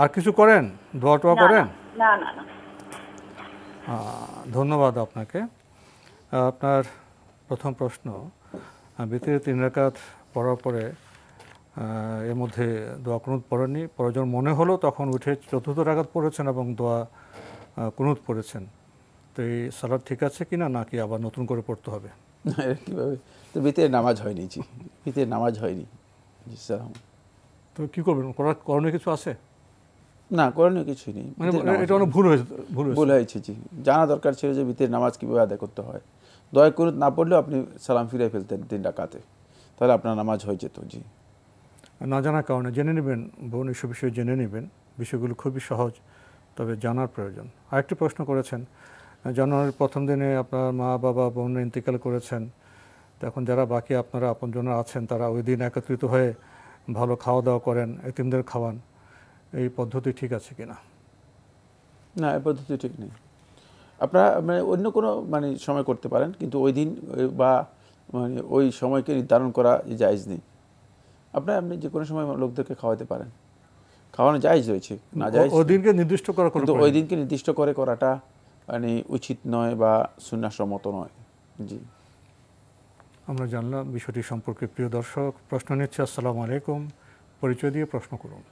আর কিছু করেন? দোয়া টোয়া করেন? না না না। ধন্যবাদ আপনাকে। আপনার প্রথম প্রশ্ন, ভিতরে 3 রাকাত পড়ার পরে এর মধ্যে দোয়া কুনুত পড়েননি, প্রয়োজন মনে হলো তখন উঠে 4th রাকাত পড়েছেন এবং দোয়া কুনুত পড়েছেন। তো এই সালাত ঠিক আছে কিনা, নাকি আবার নতুন করে পড়তে হবে? কীভাবে? তো ভিতরে নামাজ হয়নি। জি, ভিতরে নামাজ হয়নি। জি সালাম। তো কী করবেন? করণীয় কিছু আছে? না, করণীয় কিছুই নেই। মানে এটা অনেক ভুল হয়েছে। জি, জানা দরকার ছিল যে ভিতরে নামাজ কীভাবে আদায় করতে হয়। দোয়া কুনুত না পড়লেও আপনি সালাম ফিরে ফেলতেন 3 রাকাতে, তাহলে আপনার নামাজ হয়ে যেত। জি, না জানার কারণে জেনে নেবেন, বোন এসব বিষয়ে জেনে নেবেন। বিষয়গুলো খুবই সহজ, তবে জানার প্রয়োজন। আরেকটি প্রশ্ন করেছেন, জানুয়ারির প্রথম দিনে আপনার মা বাবা বোন ইন্তেকাল করেছেন, তখন যারা বাকি আপনারা আপনজনরা আছেন তারা ওই দিন একত্রিত হয়ে ভালো খাওয়া দাওয়া করেন, এতিমদের খাওয়ান, এই পদ্ধতি ঠিক আছে কিনা? না, এই পদ্ধতি ঠিক নেই। আপনারা মানে অন্য কোনো মানে সময় করতে পারেন, কিন্তু ওই দিন বা মানে ওই সময়কে নির্ধারণ করা জায়েজ নেই। আপনি যে কোনো সময় লোকদেরকে খাওয়াতে পারেন, খাওয়ানো জায়েজ রয়েছে, না জায়েজ ওই দিনকে নির্দিষ্ট করা, কিন্তু ওই দিনকে নির্দিষ্ট করে করাটা মানে উচিত নয় বা সুন্নাহসম্মত নয়। জি, আমরা জানলাম বিষয়টি সম্পর্কে। প্রিয় দর্শক, প্রশ্ন নিচ্ছে। আসসালামু আলাইকুম, পরিচয় দিয়ে প্রশ্ন করুন।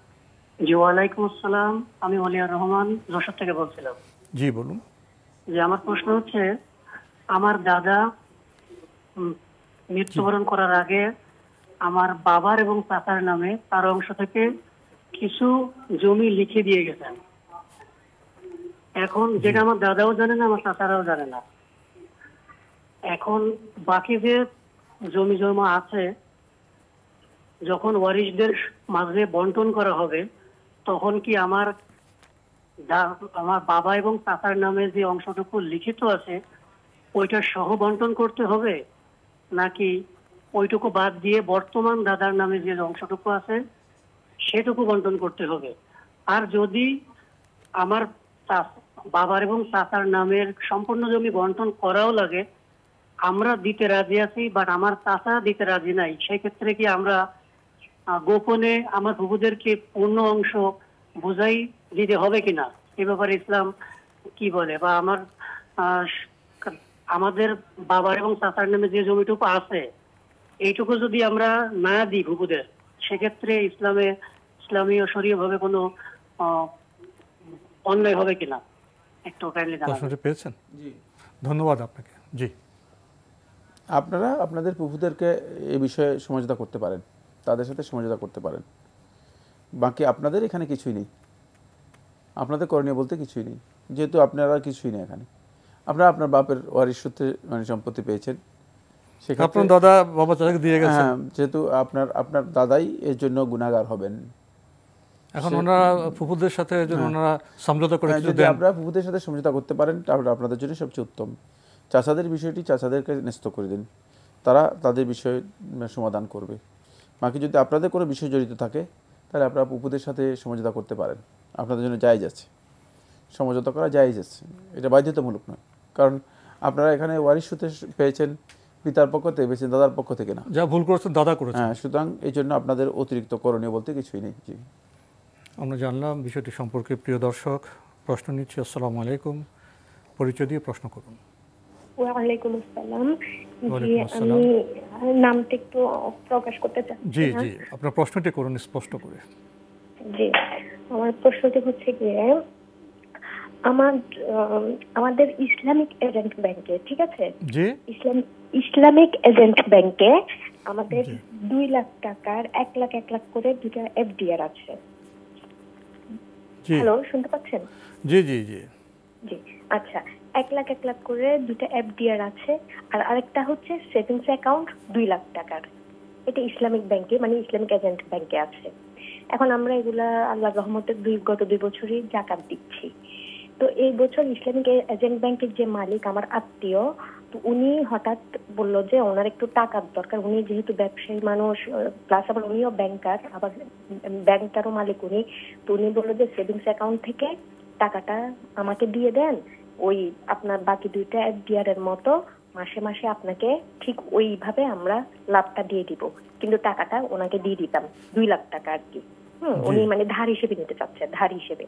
জি, ওয়ালাইকুম আসসালাম। আমি ওলিয়ার রহমান যশোর থেকে বলছিলাম। জি বলুন। যে আমার প্রশ্ন হচ্ছে, আমার দাদা মৃত্যুবরণ করার আগে আমার বাবার এবং চাচার নামে তার অংশ থেকে কিছু জমি লিখে দিয়ে গেছেন। এখন যেটা আমার দাদাও জানে না, আমার চাচারাও জানে না। এখন বাকি যে জমি জমা আছে, যখন ওয়ারিশদের মাঝে বন্টন করা হবে তখন কি আমার বাবা এবং চাচার নামে যে অংশটুকু লিখিত আছে ওইটা সহ বন্টন করতে হবে, নাকি ওইটুকু বাদ দিয়ে বর্তমান দাদার নামে যে অংশটুকু আছে সেটুকু বন্টন করতে হবে? আর যদি আমার বাবার এবং চাচার নামের সম্পূর্ণ জমি বন্টন করাও লাগে, আমরা দিতে রাজি আছি বাট আমার চাচা দিতে রাজি নাই, সেই ক্ষেত্রে কি আমরা গোপনে আমার বুবুদেরকে পূর্ণ অংশ বুঝাই দিতে হবে কিনা? এ ব্যাপারে ইসলাম কি বলে? বা আমাদের বাবার এবং চাচার নামে যে জমিটুকু আছে এইটুকু যদি আমরা না দিই বুবুদের, সেক্ষেত্রে ইসলামীয় শরীয় ভাবে কোনো অন্যায় হবে কিনা একটু কাইন্ডলি জানাবেন। প্রশ্নটি পেয়েছেন? জি, ধন্যবাদ আপনাকে। জি, আপনারা আপনাদের ফুফুদেরকে এই বিষয়ে সমঝোতা করতে পারেন, তাদের সাথে সমঝোতা করতে পারেন। বাকি আপনাদের এখানে কিছুই নেই, আপনাদের করণীয় বলতে কিছুই নেই, যেহেতু আপনারা কিছুই নেই এখানে। আপনারা আপনার বাপের ওয়ারিশ সূত্রে মানে সম্পত্তি পেয়েছেন, আপনার দাদা বাবা চাচাকে দিয়ে গেছেন, যেহেতু আপনার দাদাই এর জন্য গুনাহগার হবেন। এখন ওনারা ফুফুদের সাথে ওনারা সমঝোতা করে যদি আপনারা ফুফুদের সাথে সমঝোতা করতে পারেন তাহলে আপনাদের জন্য সবচেয়ে উত্তম। চাচাদের বিষয়টি চাচাদেরকে ন্যস্ত করে দিন, তারা তাদের বিষয় সমাধান করবে। বাকি যদি আপনাদের কোনো বিষয় জড়িত থাকে তাহলে আপনারা ফুফুদের সাথে সমঝোতা করতে পারেন, আপনাদের জন্য জায়েজ আছে, সমঝোতা করা জায়েজ আছে, এটা বাধ্যতামূলক নয়। কারণ আপনারা এখানে ওয়ারিশ সূত্রে পেয়েছেন, পিতার পক্ষ থেকে পেয়েছেন, দাদার পক্ষ থেকে না। যা ভুল করেছেন দাদা করেছেন। হ্যাঁ, সুতরাং এই জন্য আপনাদের অতিরিক্ত করণীয় বলতে কিছুই নেই। জি, আমরা জানলাম বিষয়টি সম্পর্কে। প্রিয় দর্শক, প্রশ্ন নিচ্ছি। আসসালামু আলাইকুম, পরিচয় দিয়ে প্রশ্ন করুন। ওয়ালাইকুম আসসালাম। জি, আমি নামটা একটু প্রকাশ করতে চাচ্ছি। জি জি, আপনার প্রশ্নটি করুন স্পষ্ট করে। জি, আমার প্রশ্নটি হচ্ছে গিয়ে আমাদের ইসলামিক এজেন্ট ব্যাংকে, ঠিক আছে, জি, ইসলামিক এজেন্ট ব্যাংকে আমাদের 2 লাখ টাকার 1 লাখ করে দুটা এফডিআর আছে। হ্যালো, শুনতে পাচ্ছেন? জি জি জি জি, আচ্ছা, 1 লাখ করে দুটা এফডিআর আছে, আর আরেকটা হচ্ছে সেভিংস অ্যাকাউন্ট 2 লাখ টাকার। এটা ইসলামিক ব্যাংকে মানে ইসলামিক এজেন্ট ব্যাংকে আছে। এখন আমরা এগুলা আল্লাহর রহমতে গত 2 বছরই যাকাত দিচ্ছি। তো এই বছর ইসলামিক এজেন্ট ব্যাংকের যে মালিক আমার আত্মীয়, তো উনি হঠাৎ বলল যে ওনার একটু টাকার দরকার। উনি যেহেতু ব্যবসায়ী মানুষ, প্লাস আবার উনিও ব্যাংকার, আবার ব্যাংকারও মালিক উনি। তো উনি বললো যে সেভিংস অ্যাকাউন্ট থেকে টাকাটা আমাকে দিয়ে দেন, ওই আপনার বাকি দুইটা এফডিআর এর মতো মাসে মাসে আপনাকে ঠিক ওইভাবে আমরা লাভটা দিয়ে দিব, কিন্তু টাকাটা ওনাকে দিয়ে দিতাম 2 লাখ টাকা আর কি। উনি মানে ধার হিসেবে নিতে চাচ্ছে, ধার হিসেবে।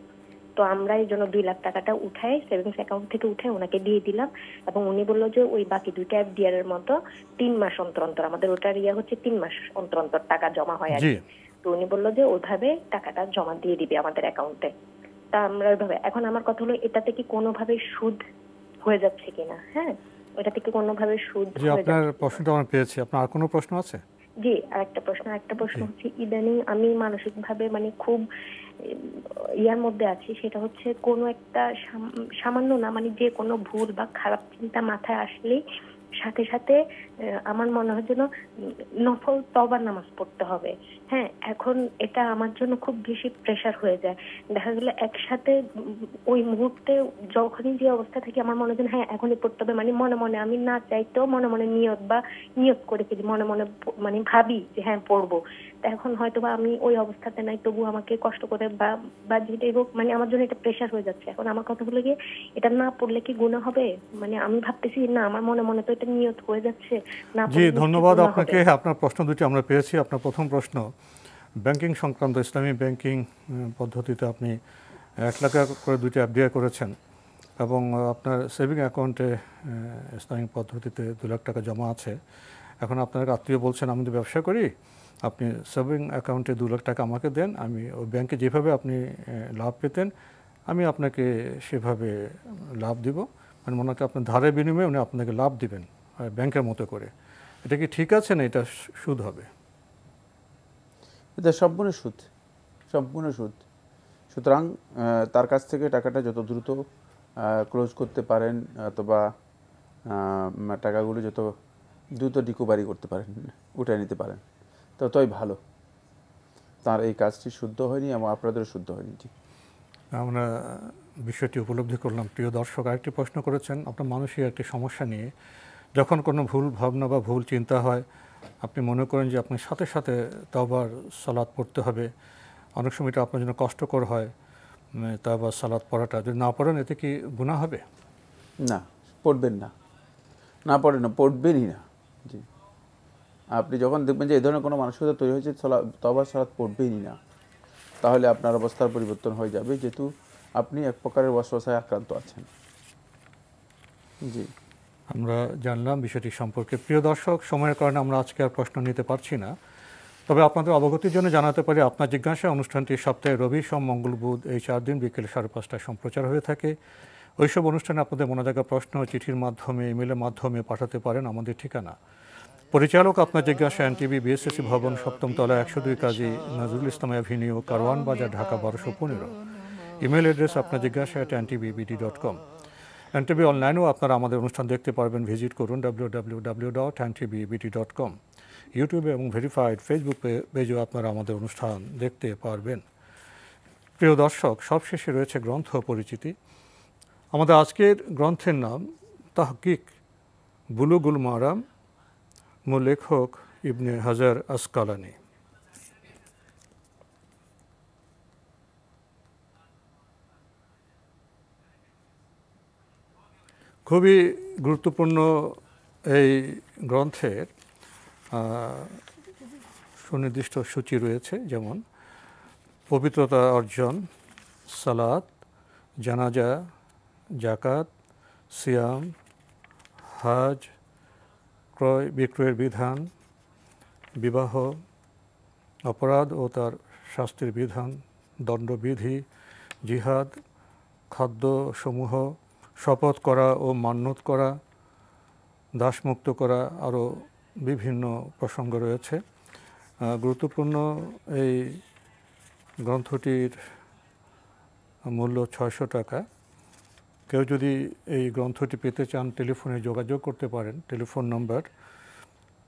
তো আমরা এই জন্য 2 লাখ টাকাটা উঠাই সেভিংস অ্যাকাউন্ট থেকে উঠে ওনাকে দিয়ে দিলাম, এবং উনি বললো যে ওই বাকি দুইটা এফডিআর এর মতো 3 মাস অন্তর অন্তর, আমাদের ওটার হচ্ছে 3 মাস অন্তর অন্তর টাকা জমা হয় আর কি। তো উনি বললো যে ওইভাবে টাকাটা জমা দিয়ে দিবে আমাদের অ্যাকাউন্টে। তা আমরা ওইভাবে, এখন আমার কথা হলো এটাতে কি কোনোভাবে সুদ হয়ে যাচ্ছে কিনা? হ্যাঁ, ওটা থেকে কোনোভাবে সুদ জি, আপনার প্রশ্নটা আমরা পেয়েছি। আপনার আর কোনো প্রশ্ন আছে? জি, আরেকটা প্রশ্ন হচ্ছে, ইদানিং আমি মানসিকভাবে মানে খুব ইয়ার মধ্যে আছি। সেটা হচ্ছে কোনো একটা সামান্য না, মানে যে কোনো ভুল বা খারাপ চিন্তা মাথায় আসলেই সাথে সাথে আমার মনে হয় যেন নফল তওবার নামাজ পড়তে হবে। হ্যাঁ, এখন এটা আমার জন্য খুব বেশি প্রেশার হয়ে যায়। দেখা গেল একসাথে ওই মুহূর্তে যখনই যে অবস্থা থাকে আমার মনে হয় হ্যাঁ এখনই পড়তে হবে, মানে মনে মনে আমি না চাইতেও মনে মনে নিয়ত করে ফেলি, মনে মনে মানে ভাবি যে হ্যাঁ পড়বো। এখন হয়তো বা আমি ওই অবস্থাতে নাই, তবু আমাকে কষ্ট করে বা যেটাই হোক, মানে আমার জন্য এটা প্রেশার হয়ে যাচ্ছে। এখন আমার কথা হলো গিয়ে এটা না পড়লে কি গুনাহ হবে? মানে আমি ভাবতেছি না, আমার মনে মনে তো এটা নিয়ত হয়ে যাচ্ছে না। জি, ধন্যবাদ আপনাকে। আপনার প্রশ্ন দুটি আমরা পেয়েছি। আপনার প্রথম প্রশ্ন, ব্যাংকিং সংক্রান্ত ইসলামী ব্যাংকিং পদ্ধতিতে আপনি 1 লাখ করে দুইটা এফডিআই করেছেন এবং আপনার সেভিং অ্যাকাউন্টে ইসলামিক পদ্ধতিতে 2 লাখ টাকা জমা আছে। এখন আপনার আত্মীয় বলছেন আমি তো ব্যবসা করি, আপনি সেভিং অ্যাকাউন্টে 2 লাখ টাকা আমাকে দেন, আমি ওই ব্যাংকে যেভাবে আপনি লাভ পেতেন আমি আপনাকে সেভাবে লাভ দিব। মানে মনে হয় আপনার ধারের বিনিময়ে উনি আপনাকে লাভ দিবেন ব্যাংকের মতো করে। এটা কি ঠিক আছে না এটা সুদ হবে? এটা সম্পূর্ণ সুদ। সুতরাং তার কাছ থেকে টাকাটা যত দ্রুত ক্লোজ করতে পারেন অথবা টাকাগুলো যত দ্রুত রিকভারি করতে পারেন, উঠে নিতে পারেন, ততই ভালো। তার এই কাজটি শুদ্ধ হয়নি এবং আপনাদেরও শুদ্ধ হয়নি। ঠিক, আমরা বিষয়টি উপলব্ধি করলাম। প্রিয় দর্শক আরেকটি প্রশ্ন করেছেন, আপনার মানসিক একটি সমস্যা নিয়ে যখন কোনো ভুল ভাবনা বা ভুল চিন্তা হয় আপনি মনে করেন যে আপনি সাথে সাথে তাওবার সালাত পড়তে হবে, অনেক সময় এটা আপনার জন্য কষ্টকর হয় তাওবার সালাত পড়াটা, যদি না পড়েন এতে কি গুনাহ হবে? না, পড়বেন না পড়বেনই না। জি, আপনি যখন দেখবেন যে এই ধরনের কোনো মানসিকতা তৈরি হয়েছে তাওবার সালাত পড়বেনই না, তাহলে আপনার অবস্থার পরিবর্তন হয়ে যাবে, যেহেতু আপনি এক প্রকারের ওয়াসওয়াসায় আক্রান্ত আছেন। জি, আমরা জানলাম বিষয়টি সম্পর্কে। প্রিয় দর্শক, সময়ের কারণে আমরা আজকে আর প্রশ্ন নিতে পারছি না, তবে আপনাদের অবগতির জন্য জানাতে পারি আপনার জিজ্ঞাসা অনুষ্ঠানটি সপ্তাহে রবি, সোম, মঙ্গল, বুধ এই 4 দিন বিকেল 5:30টায় সম্প্রচার হয়ে থাকে। ওইসব অনুষ্ঠানে আপনাদের মনোজাগা প্রশ্ন চিঠির মাধ্যমে, ইমেলের মাধ্যমে পাঠাতে পারেন আমাদের ঠিকানা। পরিচালক আপনার জিজ্ঞাসা, এনটিভি, বিএসএসসি ভবন, ৭ম তলা, ১০২ কাজী নজরুল ইসলাম অ্যাভিনিউ, কারওয়ান বাজার, ঢাকা ১২১৫। ইমেল অ্যাড্রেস আপনার জিজ্ঞাসা @ntvbd.com। এনটিভি অনলাইনেও আপনারা আমাদের অনুষ্ঠান দেখতে পারবেন, ভিজিট করুন www.ntvbd.com। ইউটিউবে এবং ভেরিফাইড ফেসবুক পেজেও আপনারা আমাদের অনুষ্ঠান দেখতে পারবেন। প্রিয় দর্শক, সবশেষে রয়েছে গ্রন্থ পরিচিতি। আমাদের আজকের গ্রন্থের নাম তাহকিক বুলুগুল মারাম, মূল লেখক ইবনে হাজার আসকালানি। খুবই গুরুত্বপূর্ণ এই গ্রন্থের সুনির্দিষ্ট সূচি রয়েছে, যেমন পবিত্রতা অর্জন, সালাত, জানাজা, জাকাত, সিয়াম, হজ, ক্রয় বিক্রয়ের বিধান, বিবাহ, অপরাধ ও তার শাস্তির বিধান, দণ্ডবিধি, জিহাদ, খাদ্যসমূহ, শপথ করা ও মান্যত করা, দাসমুক্ত করা, আরও বিভিন্ন প্রসঙ্গ রয়েছে। গুরুত্বপূর্ণ এই গ্রন্থটির মূল্য ৬০০ টাকা। কেউ যদি এই গ্রন্থটি পেতে চান টেলিফোনে যোগাযোগ করতে পারেন। Telephone number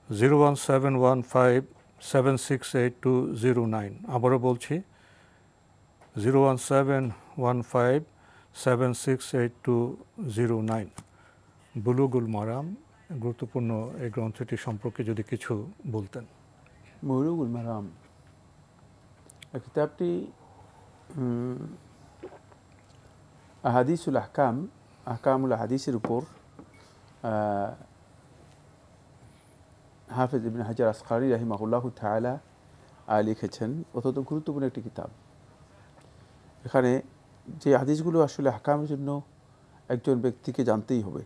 01715768209। আবারও বলছি 01715768209। বুলুগুল মারাম, গুরুত্বপূর্ণ এই গ্রন্থটি সম্পর্কে যদি কিছু বলতেন। বুলুগুল মারাম কিতাবটি আহাদিসুল আহকাম, আহকামুল হাদিসের উপর হাফেজ ইবনে হাজার আসকারি রাহিমাহুল্লাহু তাআলা লিখেছেন। অত্যন্ত গুরুত্বপূর্ণ একটি কিতাব। এখানে যে হাদিসগুলো আসলে আহকামের জন্য একজন ব্যক্তিকে জানতেই হবে,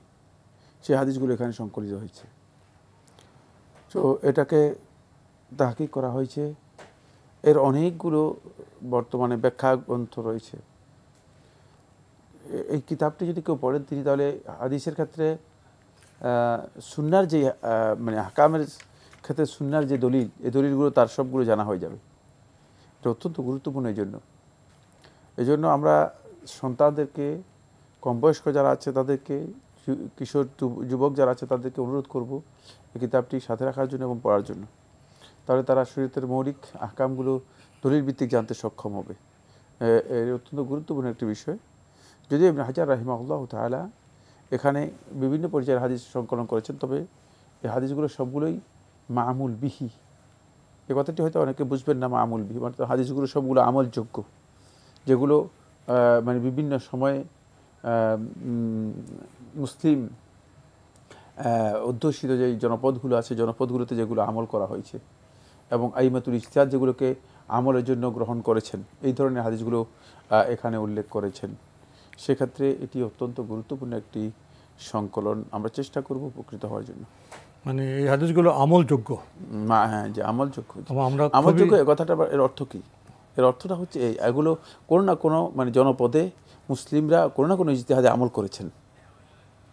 সেই হাদিসগুলো এখানে সংকলিত হয়েছে। তো এটাকে তাহকিক করা হয়েছে। এর অনেকগুলো বর্তমানে ব্যাখ্যা গ্রন্থ রয়েছে। এই কিতাবটি যদি কেউ পড়েন তিনি তাহলে হাদিসের ক্ষেত্রে সুন্নার যে মানে আহকামের ক্ষেত্রে সুন্নার যে দলিল, এই দলিলগুলো তার সবগুলো জানা হয়ে যাবে। এটা অত্যন্ত গুরুত্বপূর্ণ। এই জন্য আমরা সন্তানদেরকে, কম বয়স্ক যারা আছে তাদেরকে, কিশোর যুবক যারা আছে তাদেরকে অনুরোধ করব এই কিতাবটি সাথে রাখার জন্য এবং পড়ার জন্য। তাহলে তারা শরীয়তের মৌলিক আহকামগুলো দলিল ভিত্তিক জানতে সক্ষম হবে। এর অত্যন্ত গুরুত্বপূর্ণ একটি বিষয়। যদিও ইবনে হাজার রাহিমাহুল্লাহু তাআলা এখানে বিভিন্ন পর্যায়ের হাদিস সংকলন করেছেন, তবে এই হাদিসগুলো সবগুলোই মামুল বিহি। এই কথাটি হয়তো অনেকে বুঝবেন না। মামুল বিহি মানে হাদিসগুলো সবগুলো আমলযোগ্য, যেগুলো মানে বিভিন্ন সময়ে মুসলিম অধ্যুষিত যে জনপদগুলো আছে, জনপদগুলোতে যেগুলো আমল করা হয়েছে এবং আইমাতুল ইজতিহাদ যেগুলোকে আমলের জন্য গ্রহণ করেছেন, এই ধরনের হাদিসগুলো এখানে উল্লেখ করেছেন। সেক্ষেত্রে এটি অত্যন্ত গুরুত্বপূর্ণ একটি সংকলন। আমরা চেষ্টা করব উপকৃত হওয়ার জন্য। মানে এই হাদিসগুলো আমলযোগ্য। হ্যাঁ, যে আমলযোগ্য। আমলযোগ্য এই কথাটা এর অর্থ কী? এর অর্থটা হচ্ছে এগুলো কোনো না কোনো মানে জনপদে মুসলিমরা কোনো না কোনো ইজতিহাদে আমল করেছেন।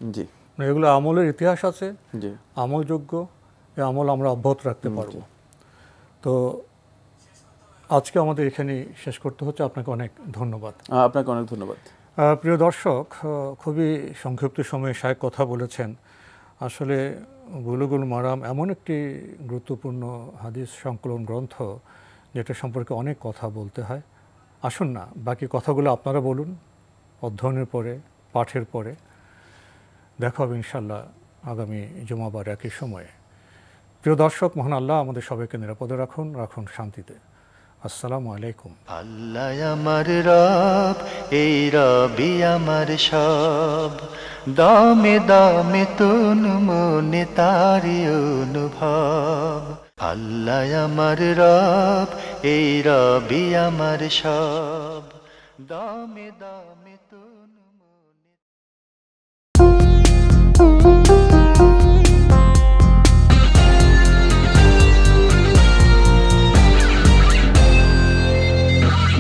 জি, এগুলো আমলের ইতিহাস আছে, জি, আমলযোগ্য। এই আমল আমরা অব্যাহত রাখতে পারবো। তো আজকে আমাদের এখানে শেষ করতে হচ্ছে। আপনাকে অনেক ধন্যবাদ। আপনাকে অনেক ধন্যবাদ। প্রিয় দর্শক, খুবই সংক্ষিপ্ত সময়ে শায়েখ কথা বলেছেন। আসলে বুলুগুল মারাম এমন একটি গুরুত্বপূর্ণ হাদিস সংকলন গ্রন্থ যেটা সম্পর্কে অনেক কথা বলতে হয়। আসুন না বাকি কথাগুলো আপনারা বলুন অধ্যয়নের পরে, পাঠের পরে। দেখা হবে ইনশাল্লাহ আগামী জুমাবার একই সময়ে। প্রিয় দর্শক, মহান আল্লাহ আমাদের সবাইকে নিরাপদে রাখুন, রাখুন শান্তিতে। আসসালামু আলাইকুম। আল্লাহ আমার রব, এই রবি আমার সব, দামে দামে তুন মনে তারি অনুভব। আল্লাহ আমার রব, এই রবি আমার সব, দামে দামে